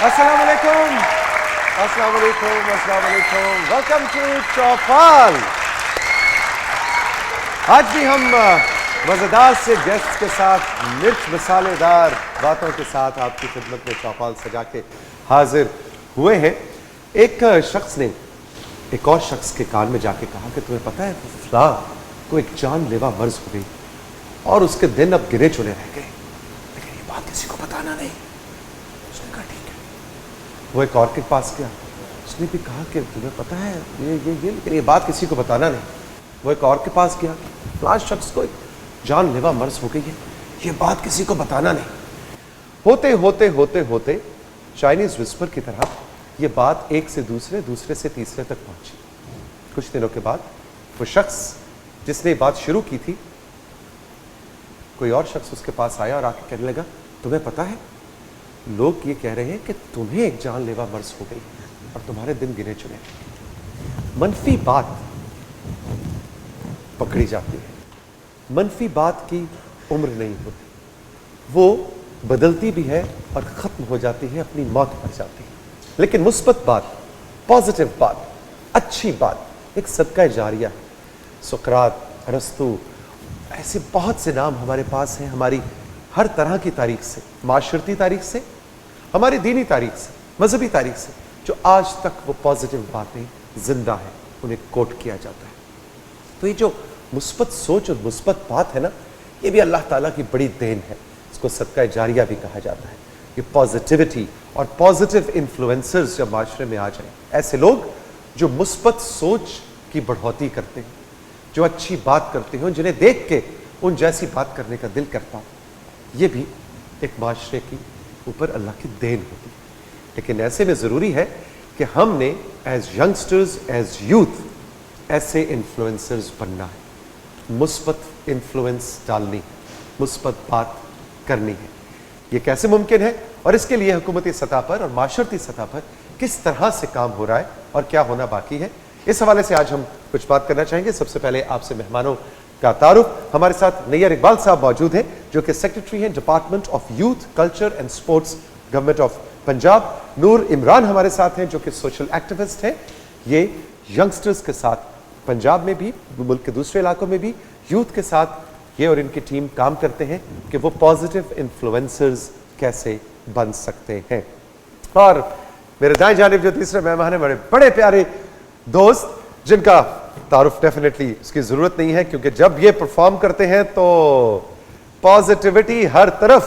अस्सलाम वालेकुम, अस्सलाम वालेकुम, अस्सलाम वालेकुम। वेलकम टू चौपाल। आज भी हम मज़ेदार से गेस्ट के साथ मिर्च मसालेदार बातों के साथ आपकी खिदमत में चौपाल सजा के हाजिर हुए हैं। एक शख्स ने एक और शख्स के कान में जाके कहा कि तुम्हें पता है फलां को एक जानलेवा मर्ज हो गई और उसके दिन अब गिने चुने रह गए, लेकिन ये बात किसी को बताना नहीं। उसने कहा ठीक है। वो एक और के पास गया, उसने भी कहा कि तुम्हें पता है ये लेकिन ये बात किसी को बताना नहीं। वो एक और के पास गया, फलां शख्स को एक जानलेवा मर्ज हो गई है, ये बात किसी को बताना नहीं। होते होते होते होते चाइनीज विस्पर की तरह ये बात एक से दूसरे, दूसरे से तीसरे तक पहुंची। कुछ दिनों के बाद वो शख्स जिसने बात शुरू की थी, कोई और शख्स उसके पास आया और आके कहने लगा तुम्हें पता है लोग ये कह रहे हैं कि तुम्हें एक जानलेवा मर्ज हो गई और तुम्हारे दिन गिने चुने। मनफी बात पकड़ी जाती है, मनफी बात की उम्र नहीं होती, वो बदलती भी है और खत्म हो जाती है, अपनी मौत पर जाती है। लेकिन मुस्बत बात, पॉजिटिव बात, अच्छी बात एक सदका जारिया है। सुकरात, अरस्तु, ऐसे बहुत से नाम हमारे पास हैं, हमारी हर तरह की तारीख से, माशरती तारीख से, हमारी दीनी तारीख से, मजहबी तारीख से, जो आज तक वो पॉजिटिव बातें जिंदा हैं, उन्हें कोट किया जाता है। तो ये जो मुस्बत सोच और मुस्बत बात है ना, ये भी अल्लाह ताला की बड़ी देन है। इसको सदका जारिया भी कहा जाता है। ये पॉजिटिविटी और पॉजिटिव इन्फ्लुएंसर्स जब माशरे में आ जाए, ऐसे लोग जो मुस्बत सोच की बढ़ोतरी करते हैं, जो अच्छी बात करते हैं, जिन्हें देख के उन जैसी बात करने का दिल करता हो, ये भी एक माशरे की ऊपर अल्लाह की देन होती है। लेकिन ऐसे में ज़रूरी है कि हमने एज यंगस्टर्स, एज यूथ, ऐसे इन्फ्लुएंसर्स बनना है, मुस्बत इन्फ्लुएंस डालनी है, मुस्बत बात करनी है। ये कैसे मुमकिन है और इसके लिए हुकूमती सतह पर और माशरती सतह पर किस तरह से काम हो रहा है और क्या होना बाकी है, इस हवाले से आज हम कुछ बात करना चाहेंगे। सबसे पहले आपसे मेहमानों का तारुफ। हमारे साथ नैयर इकबाल साहब मौजूद हैं, जो कि सेक्रेटरी हैं department of youth, culture and sports, government of Punjab. Noor Imran हमारे साथ हैं, जो कि सोशल एक्टिविस्ट हैं। ये यंगस्टर्स के साथ पंजाब में भी, मुल्क के दूसरे इलाकों में भी यूथ के साथ ये और इनकी टीम काम करते हैं कि वो पॉजिटिव इन्फ्लुएंसर्स कैसे बन सकते हैं। और मेरे दाएं जानिब जो तीसरे मेहमान हैं, बड़े बड़े प्यारे दोस्त, जिनका तारुफ डेफिनेटली उसकी ज़रूरत नहीं है, क्योंकि जब ये परफॉर्म करते हैं तो पॉजिटिविटी हर तरफ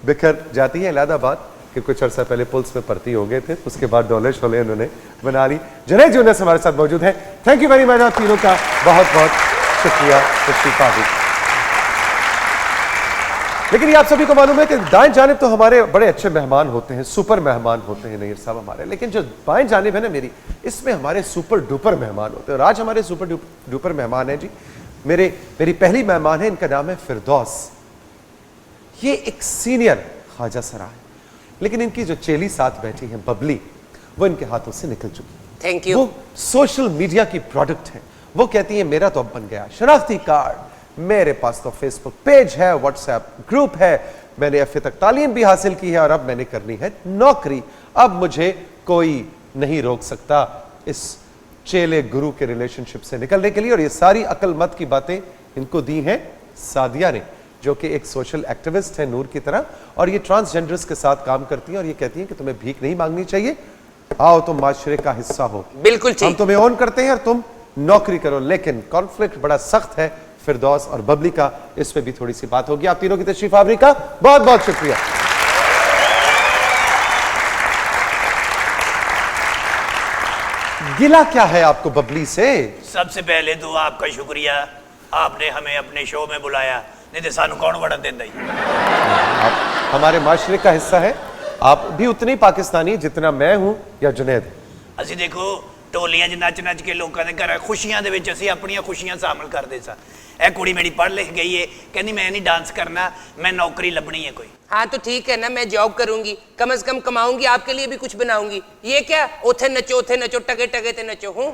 बिखर जाती है। अलहदा बात कि कुछ अर्सा पहले पुल्स में भर्ती हो गए थे, उसके बाद डोले शोले उन्होंने बना ली। जुनैद यूनुस हमारे साथ मौजूद हैं। थैंक यू वेरी मच, आप तीनों का बहुत बहुत शुक्रिया। लेकिन ये आप सभी को मालूम है कि दाएं जानिब तो हमारे बड़े अच्छे मेहमान होते हैं, सुपर मेहमान होते हैं नैयर साहब हमारे, लेकिन जो बाएं जानिब है ना मेरी, इसमें हमारे सुपर डुपर मेहमान होते हैं। और आज हमारे सुपर डुपर मेहमान हैं जी, मेरी पहली मेहमान है, इनका नाम है फिरदौस। ये एक सीनियर ख्वाजा सरा है, लेकिन इनकी जो चेली साथ बैठी है बबली, वो इनके हाथों से निकल चुकी। Thank you. वो सोशल मीडिया की प्रोडक्ट है। वो कहती है मेरा तो अब बन गया शनाख्ती कार्ड, मेरे पास तो फेसबुक पेज है, व्हाट्सएप ग्रुप है, मैंने एफए तक तालीम भी हासिल की है और अब मैंने करनी है नौकरी। अब मुझे कोई नहीं रोक सकता इस चेले गुरु के रिलेशनशिप से निकलने के लिए। और ये सारी अक्लमंद की बातें इनको दी हैं सादिया ने, जो कि एक सोशल एक्टिविस्ट है नूर की तरह, और ये ट्रांसजेंडर्स के साथ काम करती हैं और ये कहती हैं कि तुम्हें भीख नहीं मांगनी चाहिए, आओ तुम माशरे का हिस्सा हो, बिल्कुल ठीक, हम तुम्हें ऑन करते हैं और तुम नौकरी करो। लेकिन कॉन्फ्लिक्ट बड़ा सख्त है फिरदौस और बबली का, इस पे भी थोड़ी सी बात होगी। आप तीनों की तशरीफ आवरी का बहुत बहुत शुक्रिया। गिला क्या है आपको बबली से? सबसे पहले तो आपका शुक्रिया, आपने हमें अपने शो में बुलाया, नहीं तो सानू कौन बड़ा देंदा ही। आप हमारे माशरे का हिस्सा है, आप भी उतने ही पाकिस्तानी जितना मैं हूं या जुनैद। ਅਸੀਂ देखो टोलियां नच नच के लोगों के घर खुशियां दे विच ਅਸੀਂ ਆਪਣੀਆਂ खुशियां शामिल करते सा। ਇਹ ਕੁੜੀ ਮੇਰੀ पढ़ लिख गई है, कहनी मैं नहीं डांस करना, मैं नौकरी लभनी है कोई। हाँ तो ठीक है ना, मैं जॉब करूंगी, कम से कम कमाऊंगी, आपके लिए भी कुछ बनाऊंगी। ये क्या ओथे नचो टके टके ते नचो हूँ।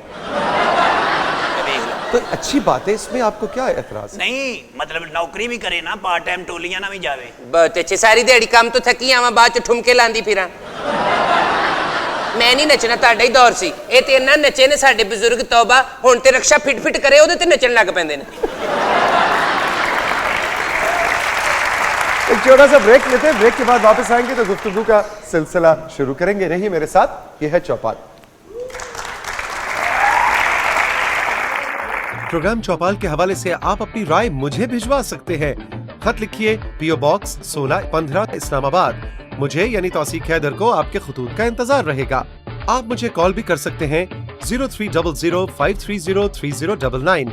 तो अच्छी बात है, इसमें आपको क्या एतराज? नहीं मतलब नौकरी भी करे ना, पार्ट टाइम टोलियां ना भी जावे। बहुत अच्छे, सारी दिहाड़ी काम तो थकी आवा, बाद च ठुमके लांदी फिरा। ਮੈਂ ਨਹੀਂ ਨੱਚਣਾ, ਤੁਹਾਡਾ ਹੀ ਦੌਰ ਸੀ। ਇਹ ਤੇ ਇੰਨਾ ਨੱਚੇ ਨੇ ਸਾਡੇ ਬਜ਼ੁਰਗ, ਤੌਬਾ, ਹੁਣ ਤੇ ਰਕਸ਼ਾ ਫਿਟ ਫਿਟ ਕਰੇ ਉਹਦੇ ਤੇ ਨੱਚਣ ਲੱਗ ਪੈਂਦੇ ਨੇ। एक छोटा सा ब्रेक लेते हैं, ब्रेक के बाद वापस आएंगे तो गुफ्तगू का सिलसिला शुरू करेंगे। रहिए मेरे साथ, ये है चौपाल। प्रोग्राम चौपाल के हवाले से आप अपनी राय मुझे भिजवा सकते हैं। खत लिखिए पीओ बॉक्स 1615 इस्लामाबाद। मुझे यानी तौसीक हैदर को आपके खतूत का इंतजार रहेगा। आप मुझे कॉल भी कर सकते हैं 030053030099।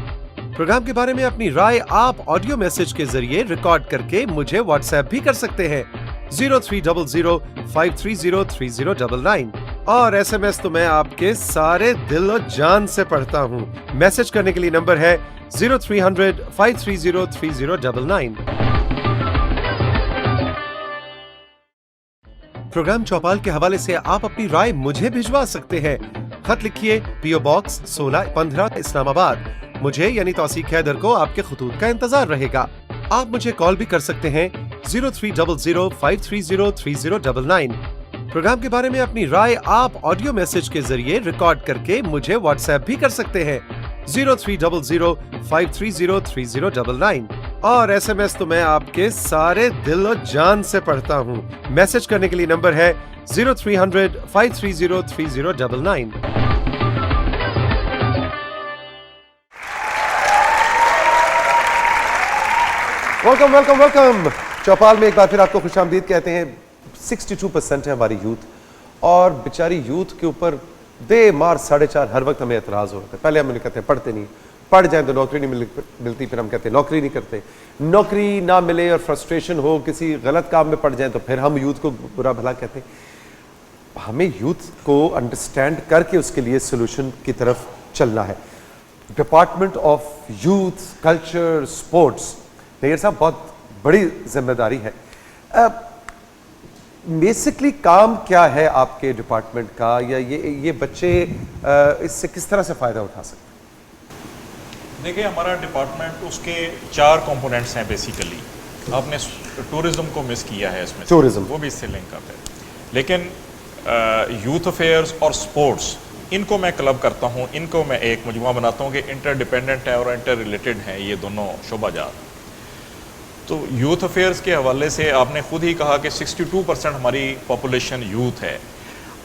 प्रोग्राम के बारे में अपनी राय आप ऑडियो मैसेज के जरिए रिकॉर्ड करके मुझे व्हाट्सएप भी कर सकते हैं 030053030099। और एसएमएस तो मैं आपके सारे दिल और जान से पढ़ता हूँ। मैसेज करने के लिए नंबर है 030053030099। प्रोग्राम चौपाल के हवाले से आप अपनी राय मुझे भिजवा सकते हैं। खत लिखिए पीओ बॉक्स 1615 इस्लामाबाद। मुझे यानी तौसीक हैदर को आपके खतूत का इंतजार रहेगा। आप मुझे कॉल भी कर सकते हैं 030053030099। प्रोग्राम के बारे में अपनी राय आप ऑडियो मैसेज के जरिए रिकॉर्ड करके मुझे व्हाट्सएप भी कर सकते हैं 030053030099। और एसएमएस तो मैं आपके सारे दिल और जान से पढ़ता हूँ। मैसेज करने के लिए नंबर है 030053030099। Welcome welcome welcome. चौपाल में एक बार फिर आपको खुशामदीद कहते हैं। 62% है हमारी यूथ, और बेचारी यूथ के ऊपर दे मार 4.5 हर वक्त हमें एतराज़ हो रहा है। पहले हम कहते हैं पढ़ते नहीं, पढ़ जाएं तो नौकरी नहीं मिलती, फिर हम कहते हैं नौकरी नहीं करते, नौकरी ना मिले और फ्रस्ट्रेशन हो, किसी गलत काम में पड़ जाएं तो फिर हम यूथ को बुरा भला कहते हैं। हमें यूथ को अंडरस्टैंड करके उसके लिए सोल्यूशन की तरफ चलना है। Department of youth culture sports, Nayyar साहब, बहुत बड़ी जिम्मेदारी है। बेसिकली काम क्या है आपके डिपार्टमेंट का, या ये बच्चे इससे किस तरह से फ़ायदा उठा सकते हैं? देखिए, हमारा डिपार्टमेंट, उसके 4 कंपोनेंट्स हैं बेसिकली। आपने टूरिज़्म को मिस किया है इसमें, टूरिज़्म वो भी इससे लिंक अप है। लेकिन यूथ अफेयर्स और स्पोर्ट्स, इनको मैं क्लब करता हूँ, इनको मैं एक मजमुआ बनाता हूँ कि इंटरडिपेंडेंट है और इंटर रिलेटेड हैं ये दोनों शोबाजात। तो यूथ अफेयर्स के हवाले से आपने खुद ही कहा कि 62% हमारी पॉपुलेशन यूथ है,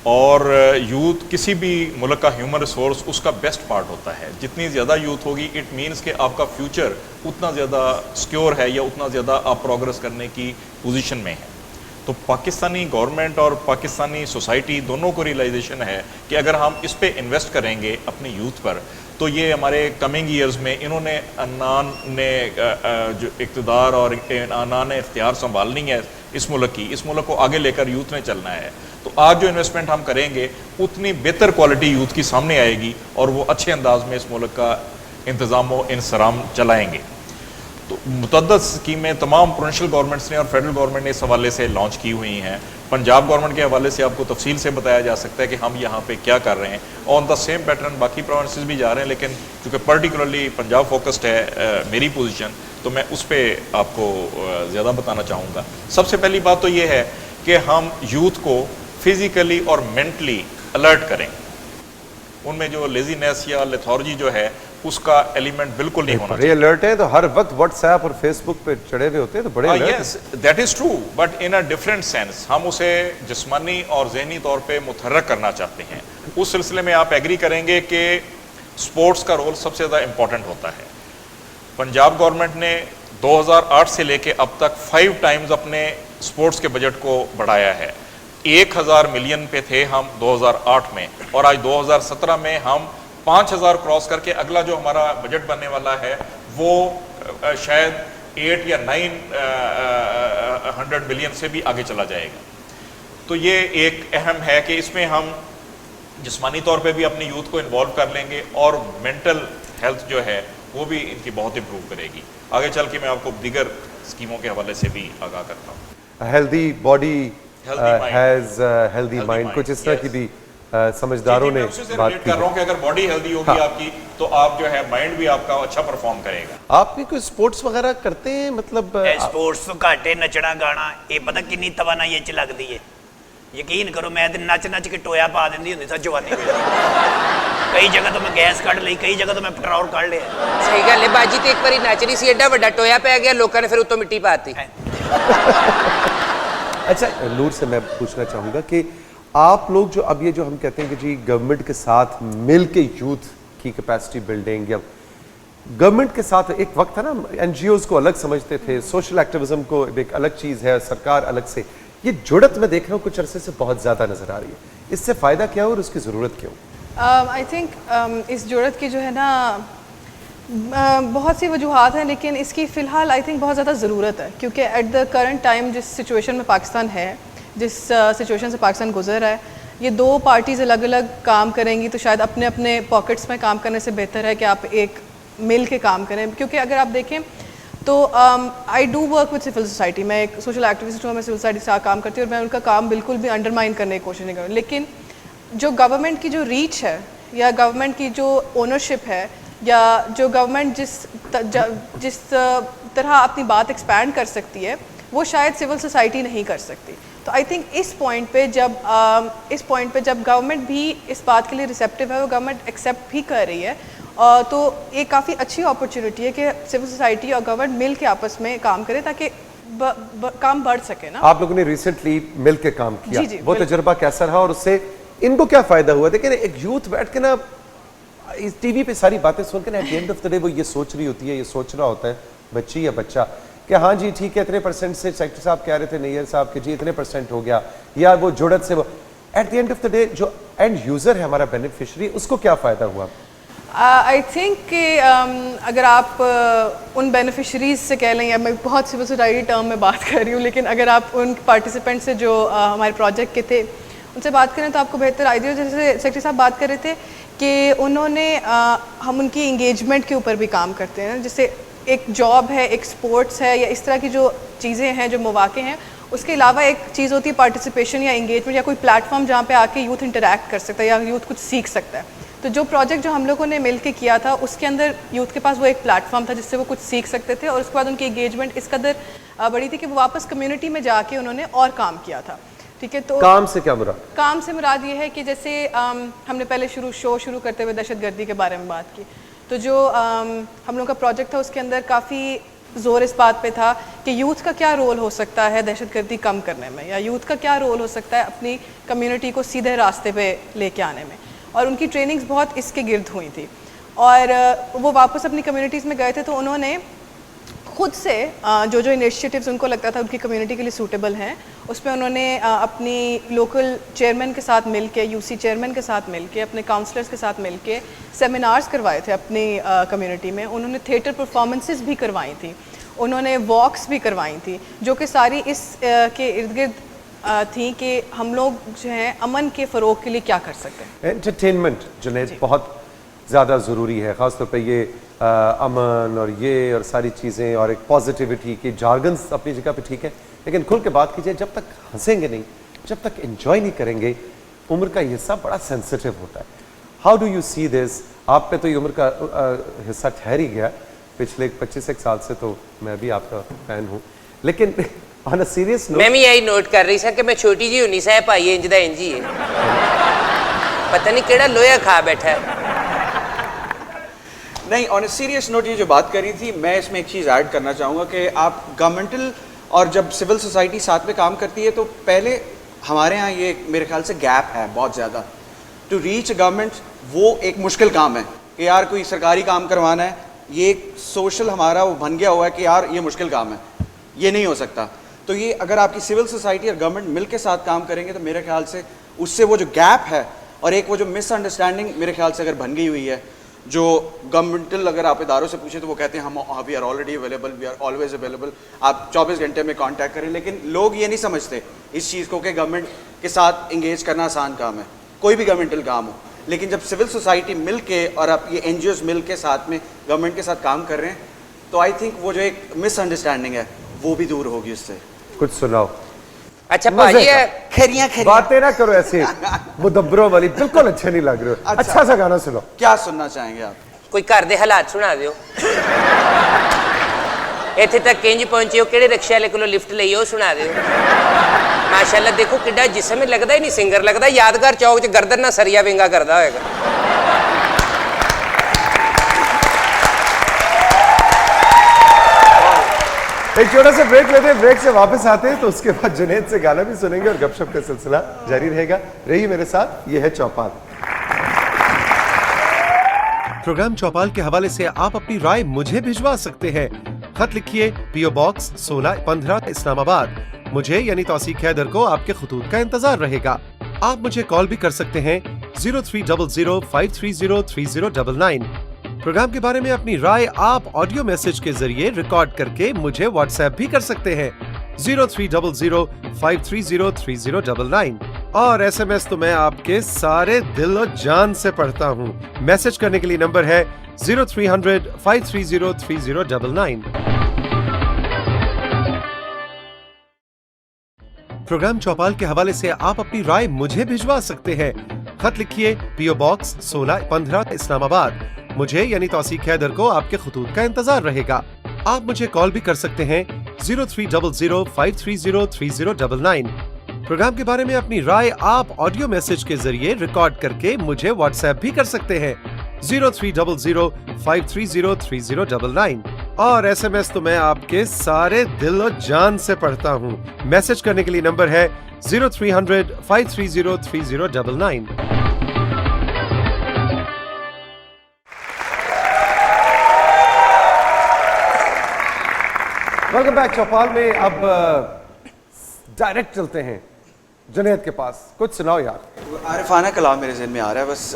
और यूथ किसी भी मुल्क का ह्यूमन रिसोर्स उसका बेस्ट पार्ट होता है। जितनी ज़्यादा यूथ होगी, इट मीन्स कि आपका फ्यूचर उतना ज़्यादा सिक्योर है, या उतना ज़्यादा आप प्रोग्रेस करने की पोजीशन में हैं। तो पाकिस्तानी गवर्नमेंट और पाकिस्तानी सोसाइटी दोनों को रियलाइजेशन है कि अगर हम इस पे इन्वेस्ट करेंगे अपने यूथ पर, तो ये हमारे कमिंग ईयर्स में इन्होंने अन्नान ने जो इक़्तिदार और अन्नान ने इख्तियार संभालनी है इस मुल्क की, इस मुल्क को आगे लेकर यूथ ने चलना है। तो आज जो इन्वेस्टमेंट हम करेंगे उतनी बेहतर क्वालिटी यूथ की सामने आएगी, और वो अच्छे अंदाज में इस मुल्क का इंतज़ाम व इंसराम चलाएँगे। तो मुतअद्दिद स्कीमें तमाम प्रोविंशियल गवर्नमेंट्स ने और फेडरल गवर्नमेंट ने इस हवाले से लॉन्च की हुई हैं। पंजाब गवर्नमेंट के हवाले से आपको तफसील से बताया जा सकता है कि हम यहाँ पे क्या कर रहे हैं। ऑन द सेम पैटर्न बाकी प्रोविंसेस भी जा रहे हैं, लेकिन चूँकि पर्टिकुलरली पंजाब फोकस्ड है मेरी पोजीशन, तो मैं उस पर आपको ज़्यादा बताना चाहूँगा। सबसे पहली बात तो ये है कि हम यूथ को फिज़िकली और मेंटली अलर्ट करें। उनमें जो लेजीनेस या लेथार्जी जो है उसका एलिमेंट बिल्कुल नहीं होना चाहिए। अलर्ट है तो हर वक्त व्हाट्सएप और फेसबुक पे चढ़े हुए होते हैं, तो बड़े yes, that is true, but in a different sense. हम उसे जिस्मानी और ज़हनी तौर पे मुतहर्रक करना चाहते हैं। उस सिलसिले में आप एग्री करेंगे कि स्पोर्ट्स का रोल सबसे ज़्यादा इंपॉर्टेंट होता है। पंजाब गवर्नमेंट ने 2008 से लेके अब तक 5 टाइम्स अपने स्पोर्ट्स के बजट को बढ़ाया है। 1000 मिलियन पे थे हम 2008 में, और आज 2017 में हम 5000 क्रॉस करके अगला जो हमारा बजट बनने वाला है वो शायद 8 या 900 मिलियन से भी आगे चला जाएगा। तो ये एक अहम है कि इसमें हम जिस्मानी तौर पे भी अपनी यूथ को इन्वॉल्व कर लेंगे, और मेंटल हेल्थ जो है वो भी इनकी बहुत इम्प्रूव करेगी। आगे चल के मैं आपको दीगर स्कीमों के हवाले से भी आगाह करता हूँ। Healthy body has healthy mind, कुछ इस तरह की भी समझदारों ने बात की। कर रहा हूं कि अगर बॉडी हेल्दी होगी आपकी, तो आप जो है माइंड भी आपका अच्छा परफॉर्म करेगा। आप भी कोई स्पोर्ट्स वगैरह करते हैं? मतलब स्पोर्ट्स तो घाटे नचना गाना, ये पता कितनी तवानाई च लगदी है। ਯਕੀਨ ਕਰੋ ਮੈਂ ਤੇ ਨੱਚ ਨੱਚ ਕੇ ਟੋਇਆ ਪਾ ਦਿੰਦੀ ਹੁੰਦੀ ਸੀ ਜਵਾਨੀ ਵੇਲੇ ਕਈ ਜਗ੍ਹਾ ਤੋਂ ਮੈਂ ਗੈਸ ਕੱਢ ਲਈ ਕਈ ਜਗ੍ਹਾ ਤੋਂ ਮੈਂ ਪੈਟਰੋਲ ਕੱਢ ਲਿਆ ਸਹੀ ਗੱਲ ਹੈ ਬਾਜੀ ਤੇ ਇੱਕ ਵਾਰੀ ਨੱਚ ਰਹੀ ਸੀ ਐਡਾ ਵੱਡਾ ਟੋਇਆ ਪੈ ਗਿਆ ਲੋਕਾਂ ਨੇ ਫਿਰ ਉੱਤੋਂ ਮਿੱਟੀ ਪਾਤੀ अच्छा नूर से मैं पूछना चाहूँगा कि आप लोग जो अब ये जो हम कहते हैं कि जी गवर्नमेंट के साथ मिल के यूथ की कैपेसिटी बिल्डिंग या गवर्नमेंट के साथ एक वक्त था ना NGOs को अलग समझते थे सोशल एक्टिविज्म को एक अलग चीज़ है सरकार अलग से ये जुड़त मैं देख रहा हूँ कुछ अरसे से बहुत ज़्यादा नज़र आ रही है इससे फ़ायदा क्या और उसकी ज़रूरत क्यों आई थिंक इस जुड़त की जो है ना बहुत सी वजूहात हैं लेकिन इसकी फ़िलहाल आई थिंक बहुत ज़्यादा ज़रूरत है क्योंकि एट द करंट टाइम जिस सिचुएशन में पाकिस्तान है जिस सिचुएशन से पाकिस्तान गुजर रहा है ये दो पार्टीज़ अलग अलग काम करेंगी तो शायद अपने अपने पॉकेट्स में काम करने से बेहतर है कि आप एक मिल के काम करें क्योंकि अगर आप देखें तो I do work with civil society मैं एक सोशल एक्टिविस्ट हूँ मैं सिविल सोसाइटी से काम करती हूँ और मैं उनका काम बिल्कुल भी अंडरमाइन करने की कोशिश नहीं करूँ लेकिन जो गवर्नमेंट की जो रीच है या गवर्नमेंट की जो ओनरशिप है या जो गवर्नमेंट जिस तरह अपनी बात एक्सपैंड कर सकती है वो शायद सिविल सोसाइटी नहीं कर सकती तो आई थिंक इस पॉइंट पे जब गवर्नमेंट भी इस बात के लिए रिसेप्टिव है वो गवर्नमेंट एक्सेप्ट भी कर रही है तो ये काफ़ी अच्छी अपॉर्चुनिटी है कि सिविल सोसाइटी और गवर्नमेंट मिल के आपस में काम करें ताकि काम बढ़ सके ना आप लोगों ने रिसेंटली मिल के काम किया जी, वो तजुर्बा कैसा रहा और उससे इनको क्या फ़ायदा हुआ देखिए एक यूथ बैठ के ना इस टीवी पे सारी बातें सुन के ना at the end of the day वो ये सोच रही होती है ये सोच रहा होता है बच्ची या बच्चा कि हाँ जी ठीक है इतने परसेंट से सेक्रेटरी साहब कह रहे थे नैयर साहब कि जी इतने परसेंट हो गया या वो जुड़त से वो at the end of the day जो एंड यूज़र है हमारा बेनिफिशरी उसको क्या फ़ायदा हुआ आई थिंक कि अगर आप उन बेनिफिशरीज से कह लें या मैं बहुत सिविल सोसाइटी टर्म में बात कर रही हूँ लेकिन अगर आप उन पार्टिसिपेंट से जो हमारे प्रोजेक्ट के थे उनसे बात करें तो आपको बेहतर आइडिया जैसे सेक्रेटरी साहब बात कर रहे थे कि उन्होंने हम उनकी इंगेजमेंट के ऊपर भी काम करते हैं जैसे एक जॉब है एक स्पोर्ट्स है या इस तरह की जो चीज़ें हैं जो मौक़े हैं उसके अलावा एक चीज़ होती है पार्टिसिपेशन या इंगेजमेंट या कोई प्लेटफॉर्म जहाँ पे आके यूथ इंटरेक्ट कर सकता है या यूथ कुछ सीख सकता है तो जो प्रोजेक्ट जो हम लोगों ने मिल के किया था उसके अंदर यूथ के पास वो एक प्लेटफॉर्म था जिससे वो कुछ सीख सकते थे और उसके बाद उनकी इंगेजमेंट इस कदर बड़ी थी कि वो वापस कम्युनिटी में जाके उन्होंने और काम किया था ठीक है तो काम से क्या मुराद काम से मुराद ये है कि जैसे हमने पहले शो शुरू करते हुए दहशतगर्दी के बारे में बात की तो जो हम लोग का प्रोजेक्ट था उसके अंदर काफ़ी ज़ोर इस बात पे था कि यूथ का क्या रोल हो सकता है दहशतगर्दी कम करने में या यूथ का क्या रोल हो सकता है अपनी कम्युनिटी को सीधे रास्ते पे लेके आने में और उनकी ट्रेनिंग्स बहुत इसके गिर्द हुई थी और वो वापस अपनी कम्युनिटीज़ में गए थे तो उन्होंने खुद से जो जो इनिशिएटिव्स उनको लगता था उनकी कम्युनिटी के लिए सूटेबल हैं उस पर उन्होंने अपनी लोकल चेयरमैन के साथ मिल के यूसी चेयरमैन के साथ मिल के अपने काउंसलर्स के साथ मिल के सेमिनार्स करवाए थे अपनी कम्युनिटी में उन्होंने थिएटर परफॉर्मेंसेस भी करवाई थी उन्होंने वॉक्स भी करवाई थी जो कि सारी इस के इर्द गिर्द थी कि हम लोग जो हैं अमन के फ़रोग के लिए क्या कर सकते हैं एंटरटेनमेंट जुनैद बहुत ज़्यादा ज़रूरी है ख़ासतौर पे ये अमन और ये और सारी चीज़ें और एक पॉजिटिविटी की जार्गन्स अपनी जगह पे ठीक है लेकिन खुल के बात कीजिए जब तक हंसेंगे नहीं जब तक एंजॉय नहीं करेंगे उम्र का हिस्सा बड़ा सेंसिटिव होता है how do you see this आप पे तो ये उम्र का हिस्सा ठहर ही गया पिछले 25 साल से तो मैं भी आपका फ़ैन हूँ लेकिन ऑन अ सीरियस नोट मैं भी यही नोट कर रही सा कि मैं छोटी जी होनी सा भाई इंज दा इंज ही है पता नहीं केड़ा लोया खा बैठा है नहीं ऑन ए सीरियस नोट ये जो बात करी थी मैं इसमें एक चीज़ ऐड करना चाहूँगा कि आप गवर्नमेंटल और जब सिविल सोसाइटी साथ में काम करती है तो पहले हमारे यहाँ ये मेरे ख्याल से गैप है बहुत ज़्यादा टू रीच गवर्नमेंट वो एक मुश्किल काम है कि यार कोई सरकारी काम करवाना है ये एक सोशल हमारा वो बन गया हुआ है कि यार ये मुश्किल काम है ये नहीं हो सकता तो ये अगर आपकी सिविल सोसाइटी और गवर्नमेंट मिल के साथ काम करेंगे तो मेरे ख्याल से उससे वो जो गैप है और एक वो जो मिसअंडरस्टैंडिंग मेरे ख्याल से अगर बन गई हुई है जो गवर्नमेंटल अगर आप इदारों से पूछे तो वो कहते हैं हम we are already available we are always available आप 24 घंटे में कांटेक्ट करें लेकिन लोग ये नहीं समझते इस चीज़ को कि गवर्नमेंट के साथ इंगेज करना आसान काम है कोई भी गवर्नमेंटल काम हो लेकिन जब सिविल सोसाइटी मिल के और आप ये NGOs मिल के साथ में गवर्नमेंट के साथ काम कर रहे हैं तो आई थिंक वो जो एक मिसअंडरस्टैंडिंग है वो भी दूर होगी उससे कुछ सुनाओ अच्छा भाजी खरियाँ बातें ना करो ऐसे मुदब्बरों वाली बिल्कुल अच्छे नहीं लग रहे हो अच्छा सा गाना सुनो क्या सुनना चाहेंगे आप कोई घर दे हालात सुना दियो ਇੱਥੇ ਤੱਕ ਕਿੰਜ ਪਹੁੰਚੇ ਹੋ, ਕਿਹੜੇ ਰਿਕਸ਼ੇ ਵਾਲੇ ਕੋਲੋਂ ਲਿਫਟ ਲਈ ਉਹ ਸੁਣਾ ਦਿਓ। ਮਾਸ਼ਾਅੱਲਾ ਦੇਖੋ ਕਿੱਡਾ ਜਿਸਮ ਹੈ, ਲੱਗਦਾ ਹੀ ਨਹੀਂ ਸਿੰਗਰ, ਲੱਗਦਾ ਯਾਦਗਾਰ ਚੌਕ 'ਚ ਗਰਦਨ ਨਾਲ ਸਰੀਆ ਵਿੰਗਾ ਕਰਦਾ ਹੋਏਗਾ। एक छोटा सा ब्रेक लेते हैं, ब्रेक से वापस आते हैं तो उसके बाद जुनैद से गाना भी सुनेंगे और गपशप का सिलसिला जारी रहेगा। रहिए मेरे साथ, ये है चौपाल। प्रोग्राम चौपाल के हवाले से आप अपनी राय मुझे भिजवा सकते हैं। खत लिखिए पीओ बॉक्स 1615 इस्लामाबाद। मुझे यानी तौसीक हैदर को आपके खतूत का इंतजार रहेगा। आप मुझे कॉल भी कर सकते हैं 030053030099। प्रोग्राम के बारे में अपनी राय आप ऑडियो मैसेज के जरिए रिकॉर्ड करके मुझे व्हाट्सएप भी कर सकते हैं 030053030099। और SMS तो मैं आपके सारे दिल और जान से पढ़ता हूँ। मैसेज करने के लिए नंबर है 030053030099। प्रोग्राम चौपाल के हवाले से आप अपनी राय मुझे भिजवा सकते हैं। खत लिखिए पीओ बॉक्स 1615 इस्लामाबाद। मुझे यानी तौसीक हैदर को आपके खतूत का इंतजार रहेगा। आप मुझे कॉल भी कर सकते हैं 030053030099। प्रोग्राम के बारे में अपनी राय आप ऑडियो मैसेज के जरिए रिकॉर्ड करके मुझे व्हाट्सएप भी कर सकते हैं 030053030099। और SMS तो मैं आपके सारे दिल और जान से पढ़ता हूँ। मैसेज करने के लिए नंबर है 030053030099। वेलकम बैक चौपाल में। अब डायरेक्ट चलते हैं जुनैद के पास। कुछ सुनाओ यार। आरिफाना कलाम मेरे ज़हन में आ रहा है बस।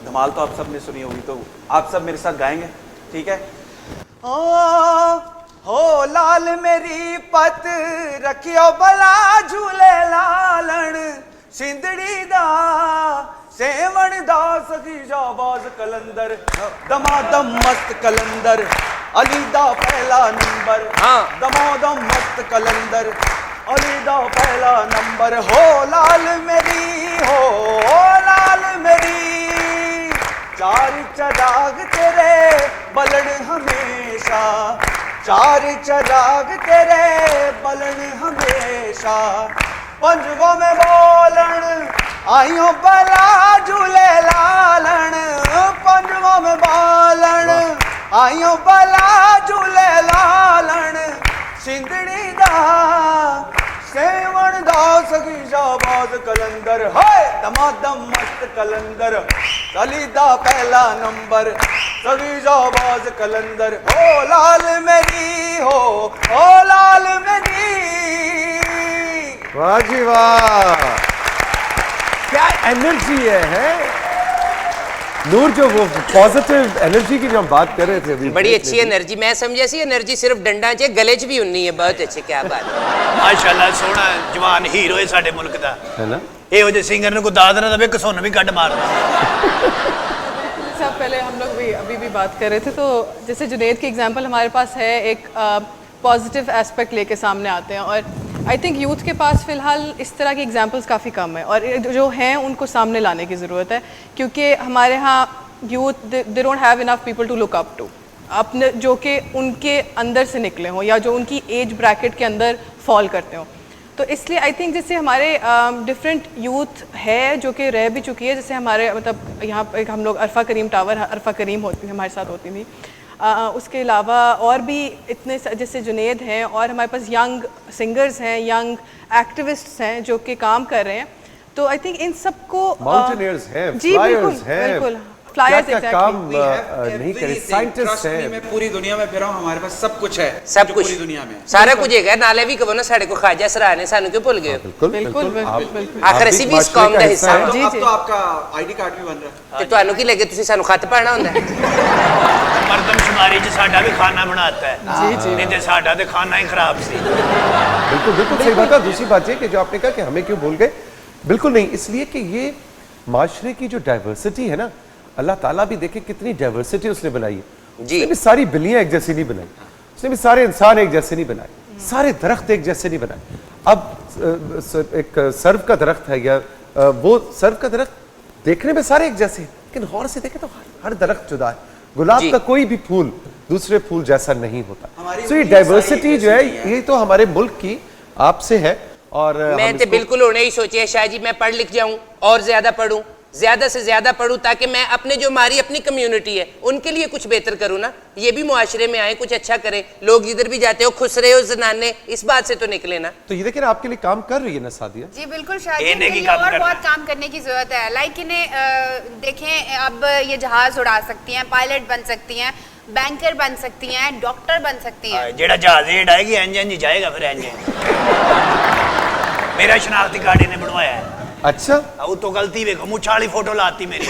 धमाल तो आप सब ने सुनी होगी, तो आप सब मेरे साथ गाएंगे, ठीक है? हो लाल मेरी पत रखियो भला झूले लालण सिंधड़ी दा सेवण दा सखी जाबाज कलंदर दमादम मस्त कलंदर अली दा पहला नंबर। दमादम मस्त कलंदर अली दा पहला नंबर। हो लाल मेरी, हो लाल मेरी, चार चराग तेरे बलण हमेशा, चार चराग तेरे बलण हमेशा। पंजगों में बोलण आइयो बला झूले लालण, पंजगों में बोलण आइयो बला झूले लालण सिंधड़ी दा सेवण दा सखी जाबाज कलंदर। हाय दमादम मस्त कलंदर अली दा पहला नंबर सखी जाबाज कलंदर। हो लाल मेरी, हो लाल मेरी। वाह जी वाह, क्या एनर्जी है? नूर, जो वो पॉजिटिव एनर्जी की जो हम बात कर रहे थे अभी, बड़ी अच्छी एनर्जी। मैं समझा सी एनर्जी सिर्फ डंडा च गले च भी उन्नी है। बहुत अच्छे, क्या बात है। माशाल्लाह सोहना जवान हीरो है साडे मुल्क दा, है ना? ਇਹੋ ਜਿਹੇ ਸਿੰਗਰ ਨੂੰ ਕੋਈ ਦਾਦ ਨਾ ਦਵੇ, ਘਸੁੰਨ ਵੀ ਕੱਢ ਮਾਰਦਾ। सब पहले हम लोग भी अभी भी बात कर रहे थे, तो जैसे जुनैद की एग्जांपल हमारे पास है, एक पॉजिटिव एस्पेक्ट लेके सामने आते हैं। और आई थिंक यूथ के पास फ़िलहाल इस तरह की एग्जांपल्स काफ़ी कम है, और जो हैं उनको सामने लाने की ज़रूरत है, क्योंकि हमारे यहाँ youth they don't have enough people to look up to, अपने जो कि उनके अंदर से निकले हों या जो उनकी एज ब्रैकेट के अंदर फॉल करते हों। तो इसलिए आई थिंक जैसे हमारे डिफरेंट यूथ है जो कि रह भी चुकी है, जैसे हमारे मतलब यहाँ एक हम लोग अरफा करीम टावर, अरफा करीम होती हमारे साथ होती थी। उसके अलावा और भी इतने जैसे जुनैद हैं, और हमारे पास यंग सिंगर्स हैं, यंग एक्टिविस्ट्स हैं जो कि काम कर रहे हैं। तो आई थिंक इन सबको माउंटेनियर्स हैं, जी बिल्कुल बिल्कुल, फ्लायर्स क्या काम नहीं करे, साइंटिस्ट हैं। मैं पूरी दुनिया में फिरा हूं, हमारे पास सब कुछ है, सब जो कुछ पूरी दुनिया में सारा कुछ है। नाले भी कहो ना साढ़े को ख्वाजा सराहने, सानू क्यों भूल गए? बिल्कुल बिल्कुल बिल्कुल। आखिर असी भी इस कौम का हिस्सा अब है। तो, अब तो आपका आईडी कार्ड भी बन रहा है। ते तुहानू की लगे तुसी सानू खत पाना हुंदा है? मरदमशुमारी च साडा भी खाना बनाता है, नहीं ते साडा ते खाना ही खराब सी। बिल्कुल बिल्कुल सही बात है। दूसरी बात ये कि जो आपने कहा कि हमें क्यों भूल गए, बिल्कुल नहीं, इसलिए कि ये माशरे की जो डाइवर्सिटी है ना, अल्लाह ताला भी देखे कितनी डाइवर्सिटी उसने बनाई है। उसने भी सारी बिल्लियां एक जैसी नहीं बनाई, उसने भी सारे इंसान एक जैसे नहीं बनाए, सारे दरख्त एक जैसे नहीं बनाए। अब एक सर्व का दरख्त है, या वो सर्व का दरख्त देखने में सारे एक जैसे हैं, लेकिन गौर से देखें तो हर दरख्त जुदा है, गुलाब जी। का कोई भी फूल दूसरे फूल जैसा नहीं होता। हमारी तो ये वही डाइवर्सिटी जो है सारी diversity ये तो हमारे मुल्क की आपसे है। और मैं हम तो इसको- बिल्कुल होने ही सोचे है शाह जी, मैं पढ़ लिख जाऊं और ज्यादा पढ़ूं, ज्यादा से ज्यादा पढ़ूं, ताकि मैं अपने जो हमारी अपनी कम्युनिटी है उनके लिए कुछ बेहतर करूं ना, ये भी मुआशरे में आए, कुछ अच्छा करें। लोग जिधर भी जाते हो खुश रहे हो जनाने, इस बात से तो निकले ना। तो ये देखिए ना, आपके लिए काम कर रही है ना सादिया। जी बिल्कुल शाह जी, ये इनके नहीं लिए काम और करना बहुत है। काम करने की जरूरत है। लाइक इन्हें देखें, अब ये जहाज उड़ा सकती हैं, पायलट बन सकती हैं, बैंकर बन सकती हैं, डॉक्टर बन सकती हैं। जेड़ा जहाज रेड आएगी इंज जाएगा फिर इंज। मेरा शनाख्ती कार्ड इन्हें बनवाया है। अच्छा, ਉਹ ਤੋਂ ਗਲਤੀ ਵੇਖੋ ਮੁੱਛਾਂ ਵਾਲੀ ਫੋਟੋ ਲਾਤੀ ਮੇਰੀ।